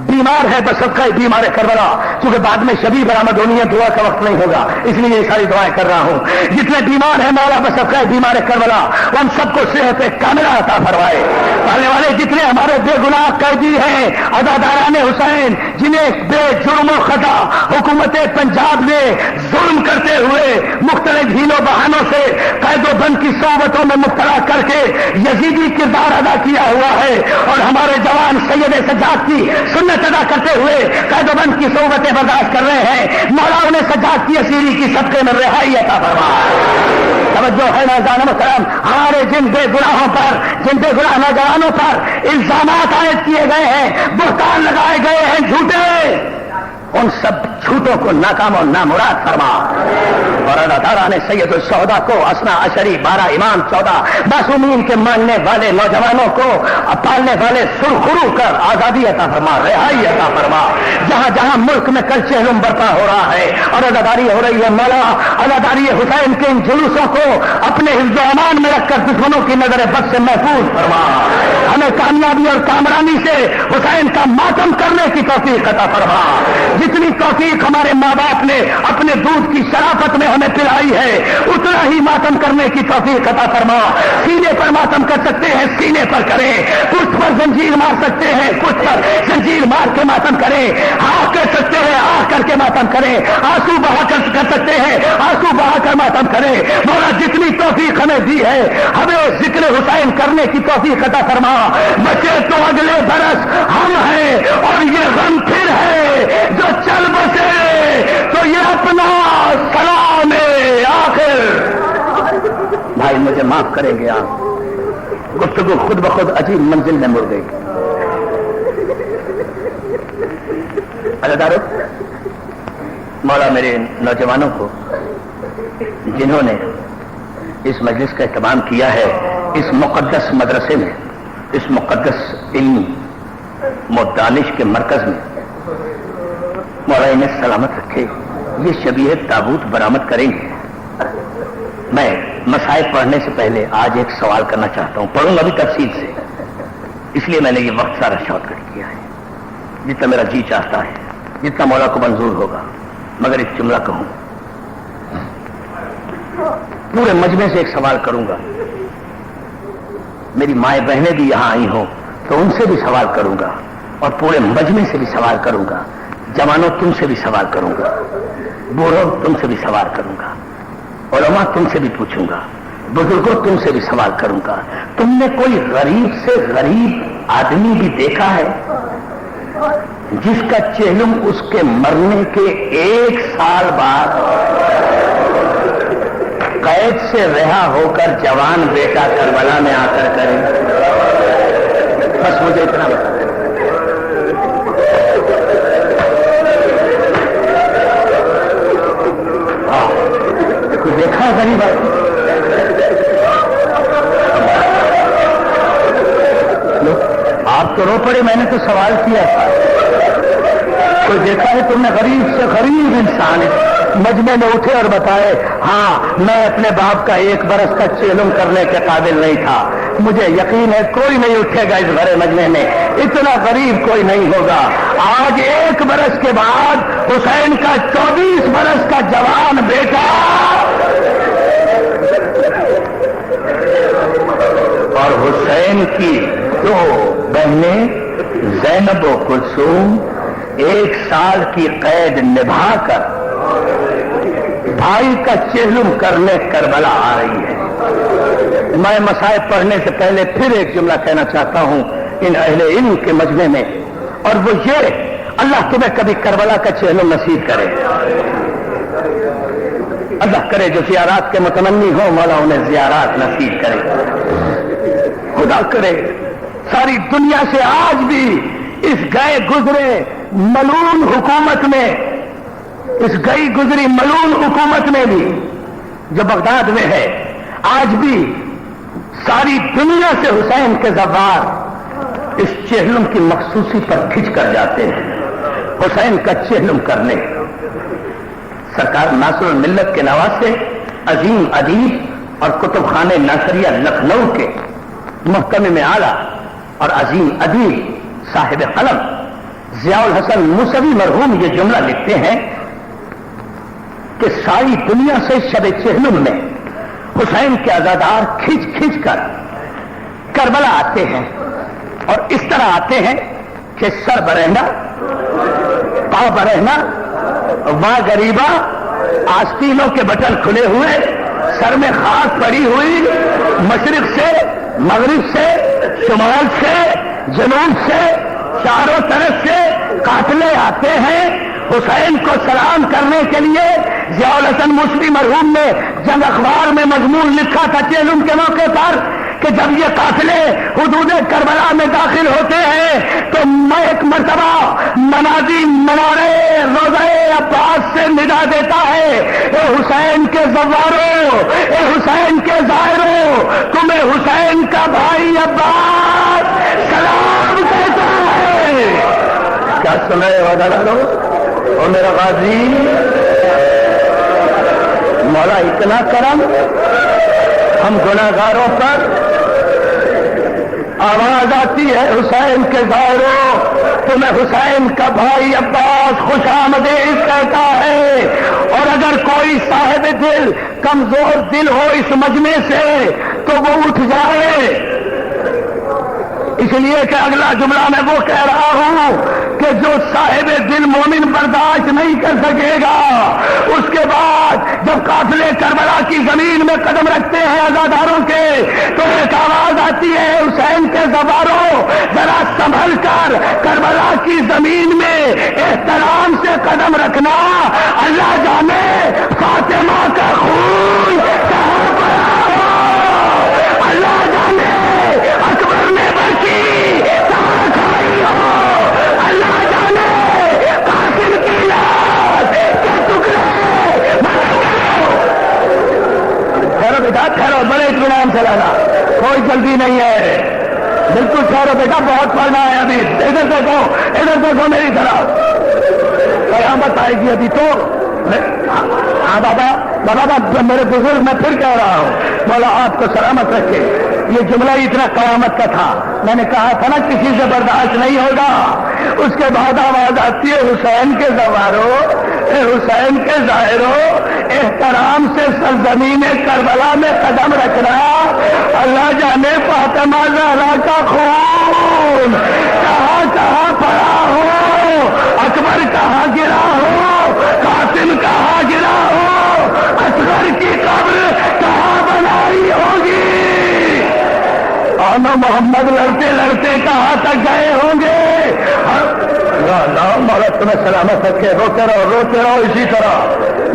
بیمار ہے بصدقہ بیمار کربلا، کیونکہ بعد میں شبی برآمد ہونی ہے، دعا کا وقت نہیں ہوگا، اس لیے یہ ساری دعائیں کر رہا ہوں۔ جتنے بیمار ہیں مولا بصدقہ بیمار کربلا ان سب کو صحت کاملہ عطا فرمائے۔ پالنے والے جتنے ہمارے بے گناہ قیدی ہیں عزاداران حسین، جنہیں بے جرم و خطا حکومت پنجاب نے ظلم کرتے ہوئے مختلف ہیلوں بہانوں سے قید و بند کی صحبتوں میں مبتلا کر کے یزیدی کردار ادا کیا ہوا ہے، اور ہمارے جوان سید سجاد کی سنت ادا کرتے ہوئے قید و بند کی صحبتیں برداشت کر رہے ہیں، مولا انہیں سجاد کی اسیری کی صدقے میں رہائی عطا فرما۔ توجہ ہے ناظران محترم، ہمارے جن بے گناہوں پر، جن بے گناہ نوجوانوں پر الزامات عائد کیے گئے ہیں، بہتان لگائے گئے ہیں جھوٹے، ان سب جھوٹوں کو ناکام اور نامراد فرما، اور اللہ تعالیٰ نے سید الشہداء کو اسنا عشری 12 امام 14 معصومین کے ماننے والے نوجوانوں کو پالنے والے سرخرو کر آزادی عطا فرما، رہائی عطا فرما۔ جہاں جہاں ملک میں کل چہلم برپا ہو رہا ہے اور عزاداری ہو رہی ہے، مولا عزاداری حسین کے ان جلوسوں کو اپنے حفظ و امان میں رکھ کر دشمنوں کی نظر بد سے محفوظ فرما۔ ہمیں کامیابی اور کامرانی سے حسین کا ماتم کرنے کی توفیق عطا فرما۔ جتنی توفیق ہمارے ماں باپ نے اپنے دودھ کی شرافت میں ہمیں پلائی ہے، اتنا ہی ماتم کرنے کی توفیق عطا فرما۔ سینے پر ماتم کر سکتے ہیں سینے پر کریں، کچھ پر زنجیر مار سکتے ہیں کچھ پر زنجیر مار کے ماتم کریں، ہاں کر سکتے ہیں آہ کر کے ماتم کریں، آنسو بہا کر سکتے ہیں آنسو بہا کر ماتم کریں۔ مولا جتنی توفیق ہمیں دی ہے ہمیں ذکر حسین کرنے کی توفیق عطا فرما۔ بچے تو اگلے برس ہم ہیں اور یہ غم پھر ہے جو چل بسے تو یہ اپنا سلام آخر۔ بھائی مجھے معاف کریں گے آپ، گفتگو خود بخود عجیب منزل میں مڑ گئی۔ عزادارو، مولا میرے نوجوانوں کو جنہوں نے اس مجلس کا اہتمام کیا ہے، اس مقدس مدرسے میں، اس مقدس علمی دانش کے مرکز میں، مولا انہیں سلامت رکھے۔ یہ شبیہ تابوت برآمد کریں گے۔ میں مسائل پڑھنے سے پہلے آج ایک سوال کرنا چاہتا ہوں، پڑھوں گا بھی تفصیل سے، اس لیے میں نے یہ وقت سارا شارٹ کٹ کیا ہے جتنا میرا جی چاہتا ہے، جتنا مولا کو منظور ہوگا، مگر ایک جملہ کہوں، پورے مجمع سے ایک سوال کروں گا۔ میری مائیں بہنیں بھی یہاں آئی ہوں تو ان سے بھی سوال کروں گا، اور پورے مجمع سے بھی سوال کروں گا۔ جوانوں تم سے بھی سوال کروں گا، بوڑھوں تم سے بھی سوال کروں گا، علماء تم سے بھی پوچھوں گا، بزرگوں تم سے بھی سوال کروں گا۔ تم نے کوئی غریب سے غریب آدمی بھی دیکھا ہے جس کا چہلم اس کے مرنے کے 1 سال بعد قید سے رہا ہو کر جوان بیٹا کربلا میں آ کر کرے؟ بس مجھے اتنا بتا دیں۔ دیکھا غریب آپ تو رو پڑے، میں نے تو سوال کیا تھا، کوئی دیکھا ہے تم نے غریب سے غریب انسان مجمع میں اٹھے اور بتائے ہاں میں اپنے باپ کا 1 برس کا چیلم کرنے کے قابل نہیں تھا؟ مجھے یقین ہے کوئی نہیں اٹھے گا اس بھرے مجمع میں، اتنا غریب کوئی نہیں ہوگا۔ آج 1 برس کے بعد حسین کا 24 برس کا جوان بیٹا اور حسین کی 2 بہنیں زینب و کلثوم 1 سال کی قید نبھا کر بھائی کا چہلم کرنے کربلا آ رہی ہے۔ میں مسائل پڑھنے سے پہلے پھر ایک جملہ کہنا چاہتا ہوں ان اہل علم کے مجمع میں، اور وہ یہ، اللہ تمہیں کبھی کربلا کا چہلم نصیب کرے۔ اللہ کرے جو زیارات کے متمنی ہو، مولا انہیں زیارات نصیب کرے۔ خدا کرے ساری دنیا سے آج بھی اس گئے گزرے ملعون حکومت میں، اس گئی گزری ملعون حکومت میں بھی جو بغداد میں ہے، آج بھی ساری دنیا سے حسین کے زوار اس چہلم کی مخصوصی پر کھنچ کر جاتے ہیں، حسین کا چہلم کرنے۔ سرکار ناصر الملت کے نواسے، عظیم ادیب اور کتب خانے ناصریہ لکھنؤ کے محتمم اعلیٰ اور عظیم ادیب صاحب قلم ضیاء الحسن موسوی مرحوم یہ جملہ لکھتے ہیں کہ ساری دنیا سے شب چہلم میں حسین کے عزادار کھینچ کھینچ کر کربلا آتے ہیں اور اس طرح آتے ہیں کہ سر برہنا پاؤں برہنا واہ غریبا آستینوں کے بٹن کھلے ہوئے سر میں خاک پڑی ہوئی مشرق سے مغرب سے شمال سے جنوب سے چاروں طرف سے قافلے آتے ہیں حسین کو سلام کرنے کے لیے۔ ضیاء الحسن موسوی مرحوم نے جنگ اخبار میں مضمون لکھا تھا چہلم کے موقع پر کہ جب یہ قافلے حدود کربلا میں داخل ہوتے ہیں تو میں ایک مرتبہ منادی منارے روضہ عباس سے ندا دیتا ہے، اے حسین کے زواروں، اے حسین کے زائروں، تمہیں حسین کا بھائی عباس سلام کہتا ہے۔ کیا سنا ہے وعدہ ڈالو اور میرا غازی مولا اتنا کرم، ہم گناہگاروں پر آواز آتی ہے حسین کے زائروں، تمہیں حسین کا بھائی عباس خوش آمدید کہتا ہے۔ اور اگر کوئی صاحب دل کمزور دل ہو اس مجمع سے تو وہ اٹھ جائے، اس لیے کہ اگلا جملہ میں وہ کہہ رہا ہوں کہ جو صاحب دل مومن برداشت نہیں کر سکے گا، اس کے بعد جب قافلے کربلا کی زمین میں قدم رکھتے ہیں عزاداروں کے تو ایک آواز آتی ہے حسین کے زواروں ذرا سنبھل کر کربلا کی زمین میں احترام سے قدم رکھنا، اللہ جانے فاطمہ کا خون کہاں پڑا ہو، اللہ جانے اکبر نے برکی کہاں کھائی ہو، اللہ جانے قاسم کی لاش کے ٹکڑے ٹھہرو بیٹا ٹھہرو، بڑے اطمینان سے لانا، کوئی جلدی نہیں ہے، بالکل ٹھہرو بیٹا، بہت پڑھنا ہے ابھی، ادھر دیکھو میری طرف، قیامت آئے گی ابھی تو۔ ہاں بابا میرے بزرگ میں پھر کہہ رہا ہوں مولا آپ کو سلامت رکھے، یہ جملہ ہی اتنا قیامت کا تھا، میں نے کہا تھا نا کسی سے برداشت نہیں ہوگا۔ اس کے بعد آواز آتی ہے حسین کے زواروں، اے حسین کے ظاہروں، احترام سے سرزمین کربلا میں قدم رکھنا، اللہ جانے فاطمہ زہرا کا خون کہاں کہاں پڑا ہو، اکبر کہاں گرا ہو، قاسم کہاں گرا ہو، اصغر کی قبر کہاں بنائی ہوگی، آنا محمد لڑتے لڑتے کہاں تک گئے ہوں گے۔ مولا تمہیں سلامت رکھے، روتے رہو اسی طرح،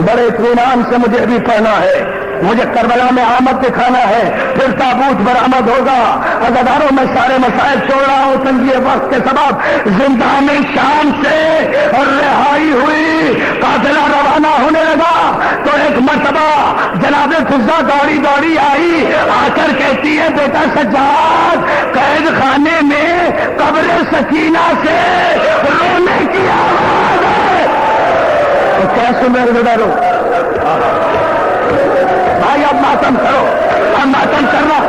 بڑے اطمینان سے مجھے بھی پڑھنا ہے، مجھے کربلا میں آمد دکھانا ہے، پھر تابوت برآمد ہوگا۔ عزاداروں میں سارے مسائل چھوڑ رہا ہوں، تنگی وقت کے سبب زندان شام سے اور رہائی ہوئی قافلہ روانہ ہونے لگا تو ایک مرتبہ جناب فضا دوڑی دوڑی آئی، آ کر کہتی ہے بیٹا سجاد قید خانے میں قبر سکینہ سے رونے کی آواز ہے، تو کیا سن رہے عزاداروں؟ بھائی اب ماتم کرو، اب ماتم کرنا۔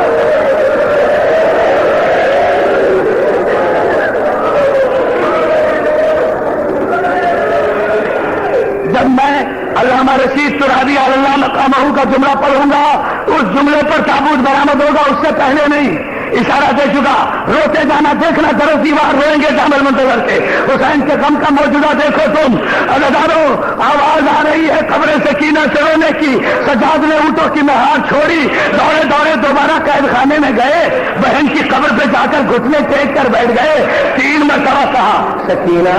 جب میں علامہ رشید ترابی علی اللہ مقامہ کا جملہ پڑھوں گا اس جملے پر تابوت برآمد ہوگا، اس سے پہلے نہیں، اشارہ دے چکا، روتے جانا دیکھنا، درو دیوار روئیں گے جامع منتظر کے، حسین کے غم کا موجودہ دیکھو تم۔ عزاداروں آواز آ رہی ہے قبر سکینہ سے رونے کی، سجاد نے اونٹوں کی مہار چھوڑی، دوڑے دوڑے دوبارہ قید خانے میں گئے، بہن کی قبر پہ جا کر گھٹنے ٹیک کر بیٹھ گئے، 3 مرتبہ کہا سکینہ،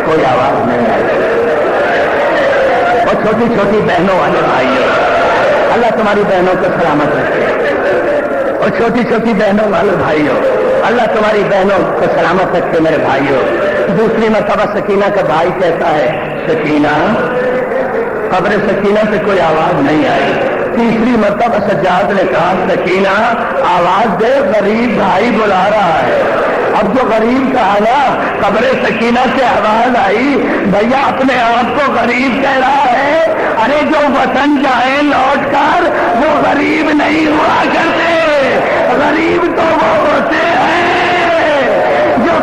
کوئی آواز نہیں آئی۔ اور چھوٹی چھوٹی بہنوں والے بھائیوں، اللہ تمہاری بہنوں کو سلامت رکھے، اور چھوٹی چھوٹی بہنوں والے بھائیوں، اللہ تمہاری بہنوں کو سلامت رکھے میرے بھائیوں۔ دوسری مرتبہ سکینہ کا بھائی کہتا ہے سکینہ، قبر سکینہ سے کوئی آواز نہیں آئی۔ تیسری مرتبہ سجاد نے کہا سکینہ آواز دے، غریب بھائی بلا رہا ہے۔ اب جو غریب کہا نا قبر سکینہ سے آواز آئی، بھیا اپنے آپ کو غریب کہہ رہا ہے، ارے جو وطن جائے لوٹ کر وہ غریب نہیں ہوا کرتے، غریب تو وہ ہوتے ہیں جو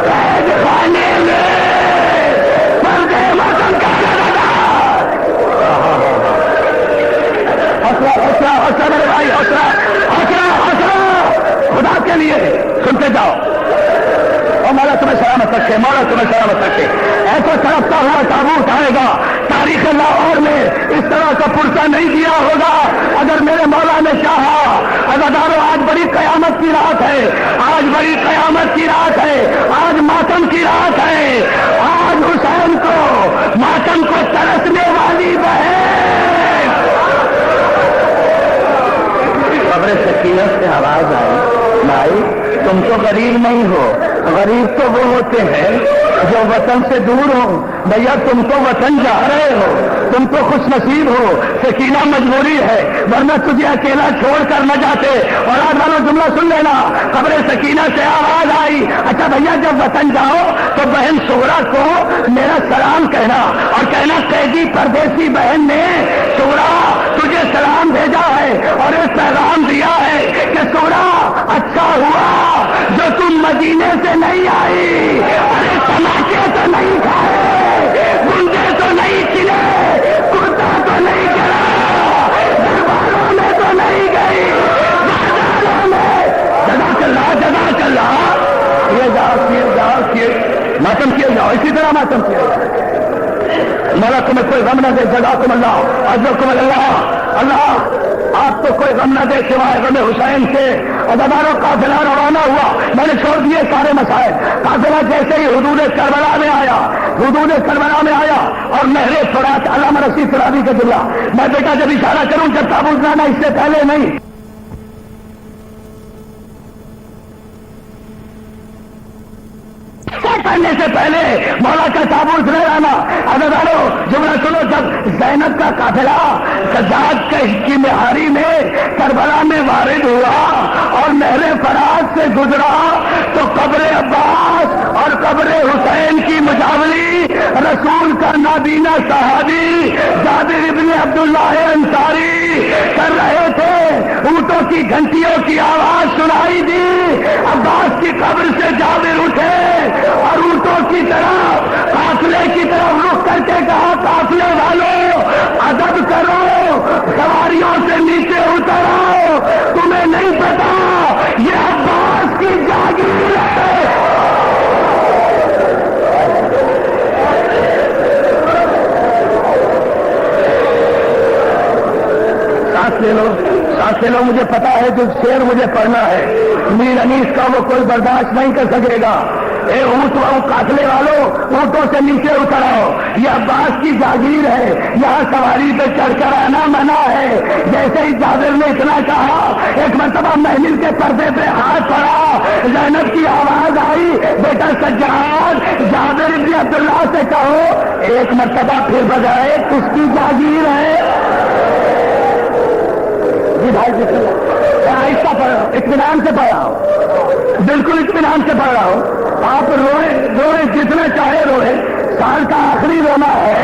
اس طرح کا پرسہ نہیں دیا ہوگا اگر میرے مولا نے چاہا۔ عزادارو، آج بڑی قیامت کی رات ہے، آج بڑی قیامت کی رات ہے، آج ماتم کی رات ہے، آج حسین کو ماتم کو ترسنے والی بہن قبر سکینہ سے آواز آئی، بھائی تم تو غریب نہیں ہو، غریب تو وہ ہوتے ہیں جو وطن سے دور ہو۔ بھیا تم تو وطن جا رہے ہو، تم تو خوش نصیب ہو، سکینہ مجبوری ہے ورنہ تجھے اکیلا چھوڑ کر نہ جاتے۔ اور آج والوں جملہ سن لینا، قبر سکینہ سے آواز آئی، اچھا بھیا جب وطن جاؤ تو بہن سغرا کو میرا سلام کہنا، اور کہنا قیدی پردیسی بہن نے سغرا تجھے سلام بھیجا ہے اور اس پیغام دیا ہے کہ سغرا اچھا ہوا جو تم مدینے سے نہیں آئی، ارے تماچے تو نہیں کھائے، گنڈے تو نہیں چلے، کرتا تو نہیں چلا، درباروں میں تو نہیں گئی، بازاروں میں جزاک اللہ کیے ماتم کیے جاؤ، اسی طرح ماتم کیا جاؤ۔ مولا تمہیں کوئی غم نہ دے، جزاکم اللہ، اجرکم اللہ، اللہ آپ کو کوئی غم نہ دے سوائے غم حسین سے۔ عزادارو، قافلہ روانہ ہوا، میں نے چھوڑ دیے سارے مسائل۔ قافلہ جیسے ہی حدود کربلا میں آیا اور نہر فرات، علامہ رشید فرابی کا جملہ، میں بیٹا جب اشارہ کروں جب تابوت لانا، اس سے پہلے نہیں، کرنے سے پہلے مولا کا تابوت لے آنا۔ عزادارو جملہ سنو، جب زینب کا قافلہ سجاد کی مہاری میں کربلا میں وارد ہوا اور نہر فرات سے گزرا تو قبر عباس اور قبر حسین کی مجاوری رسول کا نابینا صحابی جابر ابن عبداللہ انصاری کر رہے تھے۔ اونٹوں کی گھنٹیوں کی آواز سنائی دی، عباس کی قبر سے جابر اٹھے اور اونٹوں کی طرف، قافلے کی طرف رخ کر کے کہا، قافلے والوں ادب کرو، سواریوں سے نیچے اتر آؤ، تمہیں نہیں پتا یہ عباس کی جاگیر ہے۔ سانس لے لو، مجھے پتا ہے جو شعر مجھے پڑھنا ہے میر انیس کا وہ کوئی برداشت نہیں کر سکے گا۔ اے اونٹ قافلے والوں، اونٹوں سے نیچے اتر آؤ، یہ عباس کی جاگیر ہے، یہاں سواری پہ چڑھ کر آنا منع ہے۔ جیسے ہی جابر نے اتنا کہا، ایک مرتبہ محمل کے پردے پہ ہاتھ پڑا، زینب کی آواز آئی، بیٹا سجاد جابر ابن عبداللہ سے کہو ایک مرتبہ پھر بجائے کس کی جاگیر ہے۔ جی بھائی جی آہستہ پڑھ رہا ہوں، اطمینان سے پڑھ رہا ہوں، بالکل اطمینان سے پڑھ رہا ہوں۔ آپ روئے جتنا چاہے روئے، سال کا آخری رونا ہے۔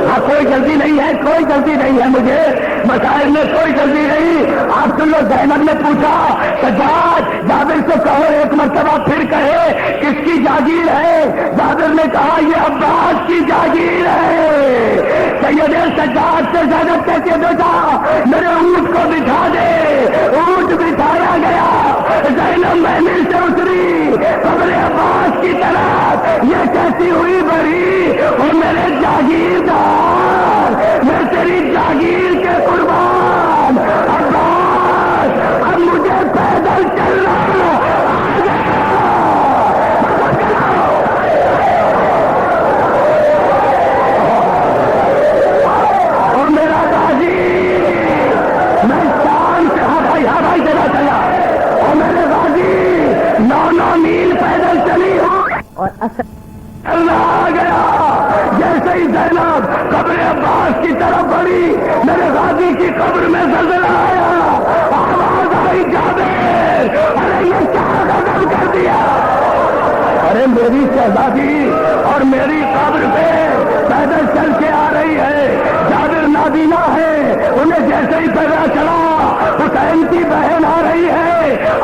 ہاں کوئی جلدی نہیں ہے، کوئی جلدی نہیں ہے، مجھے مسائل میں کوئی جلدی نہیں۔ آپ سن لو، زینب نے پوچھا سجاد جابر سے کہو ایک مرتبہ پھر کہے کس کی جاگیر ہے۔ جابر نے کہا یہ عباس کی جاگیر ہے۔ سید سجاد سے زینب کہتے بیٹا میرے اونٹ کو بٹھا دے، اونٹ بٹھایا گیا، زینب محمل سے اتری قبر عباس کی طرف، یہ کہتی ہوئی بڑی اور میرے جاگیردار، میں تیری جاگیر کے قربان عباس، اب مجھے پیدل چلنا آ گیا۔ اور میرا غازی، میں شان سے ہاں بھائی چلا چلا، اور میرے غازی 9 میل پیدل چلی ہوں اور اللہ آ گیا۔ جیسے ہی زینب قبر عباس کی طرف بڑھی، میرے غازی کی قبر میں زلزلہ آیا، آواز آئی جابر، ارے یہ کیا غضب کر دیا، ارے میری شہزادی اور میری قبر پہ پیدل چل کے آ رہی ہے۔ جابر نابینا ہے، انہیں جیسے ہی پیدا چلا حسین کی بہن آ رہی ہے،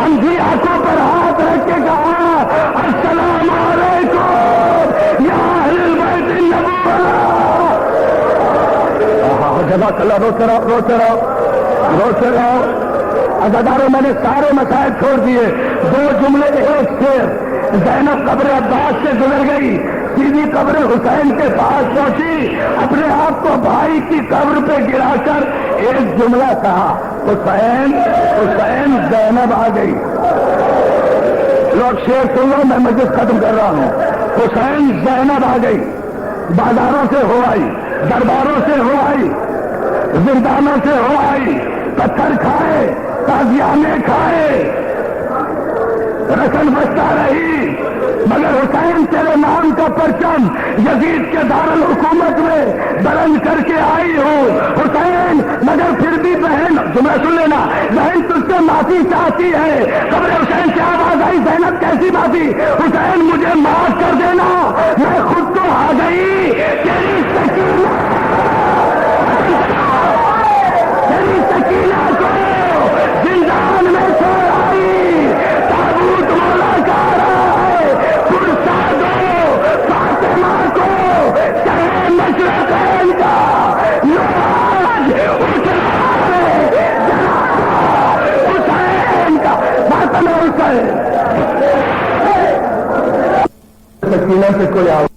اندھی آنکھوں پر ہاتھ رکھ کے کہا السلام علیکم یا اہل البیت النبوہ۔ جزاک اللہ، روتے رہو۔ عزاداروں میں نے سارے مسائل چھوڑ دیے، 2 جملے ایک شعر۔ زینب قبر عباس سے گزر گئی، سیدھی قبر حسین کے پاس پہنچی، اپنے آپ کو بھائی کی قبر پہ گرا کر ایک جملہ کہا، حسین حسین زینب آ گئی۔ لوگ شیر سن لو، میں مجلس ختم کر رہا ہوں۔ حسین زینب آ گئی، بازاروں سے ہو آئی، درباروں سے ہو آئی، زندانوں سے ہو آئی، پتھر کھائے، تازیانے کھائے، رسن بچتا رہی، مگر حسین تیرے نام کا پرچم یزید کے دارالحکومت میں بلند کر کے آئی ہوں حسین، مگر پھر بھی بہن، تمہیں سن لینا، بہن تجھ سے معافی چاہتی ہے۔ قبر حسین سے آواز آئی، زینب کیسی معافی؟ حسین مجھے معاف کر دینا، میں خود تو آ گئی، تیری سکینہ کو زندان میں چھوڑ آئی، تابوت مولا کا رہا ہے، کرسا دو فاطمہ کو، چہرے مشرقین کا نور اٹھ رہا ہے، جناب حسین کا فاطمہ حسین۔ سکینہ سے کوئی آواز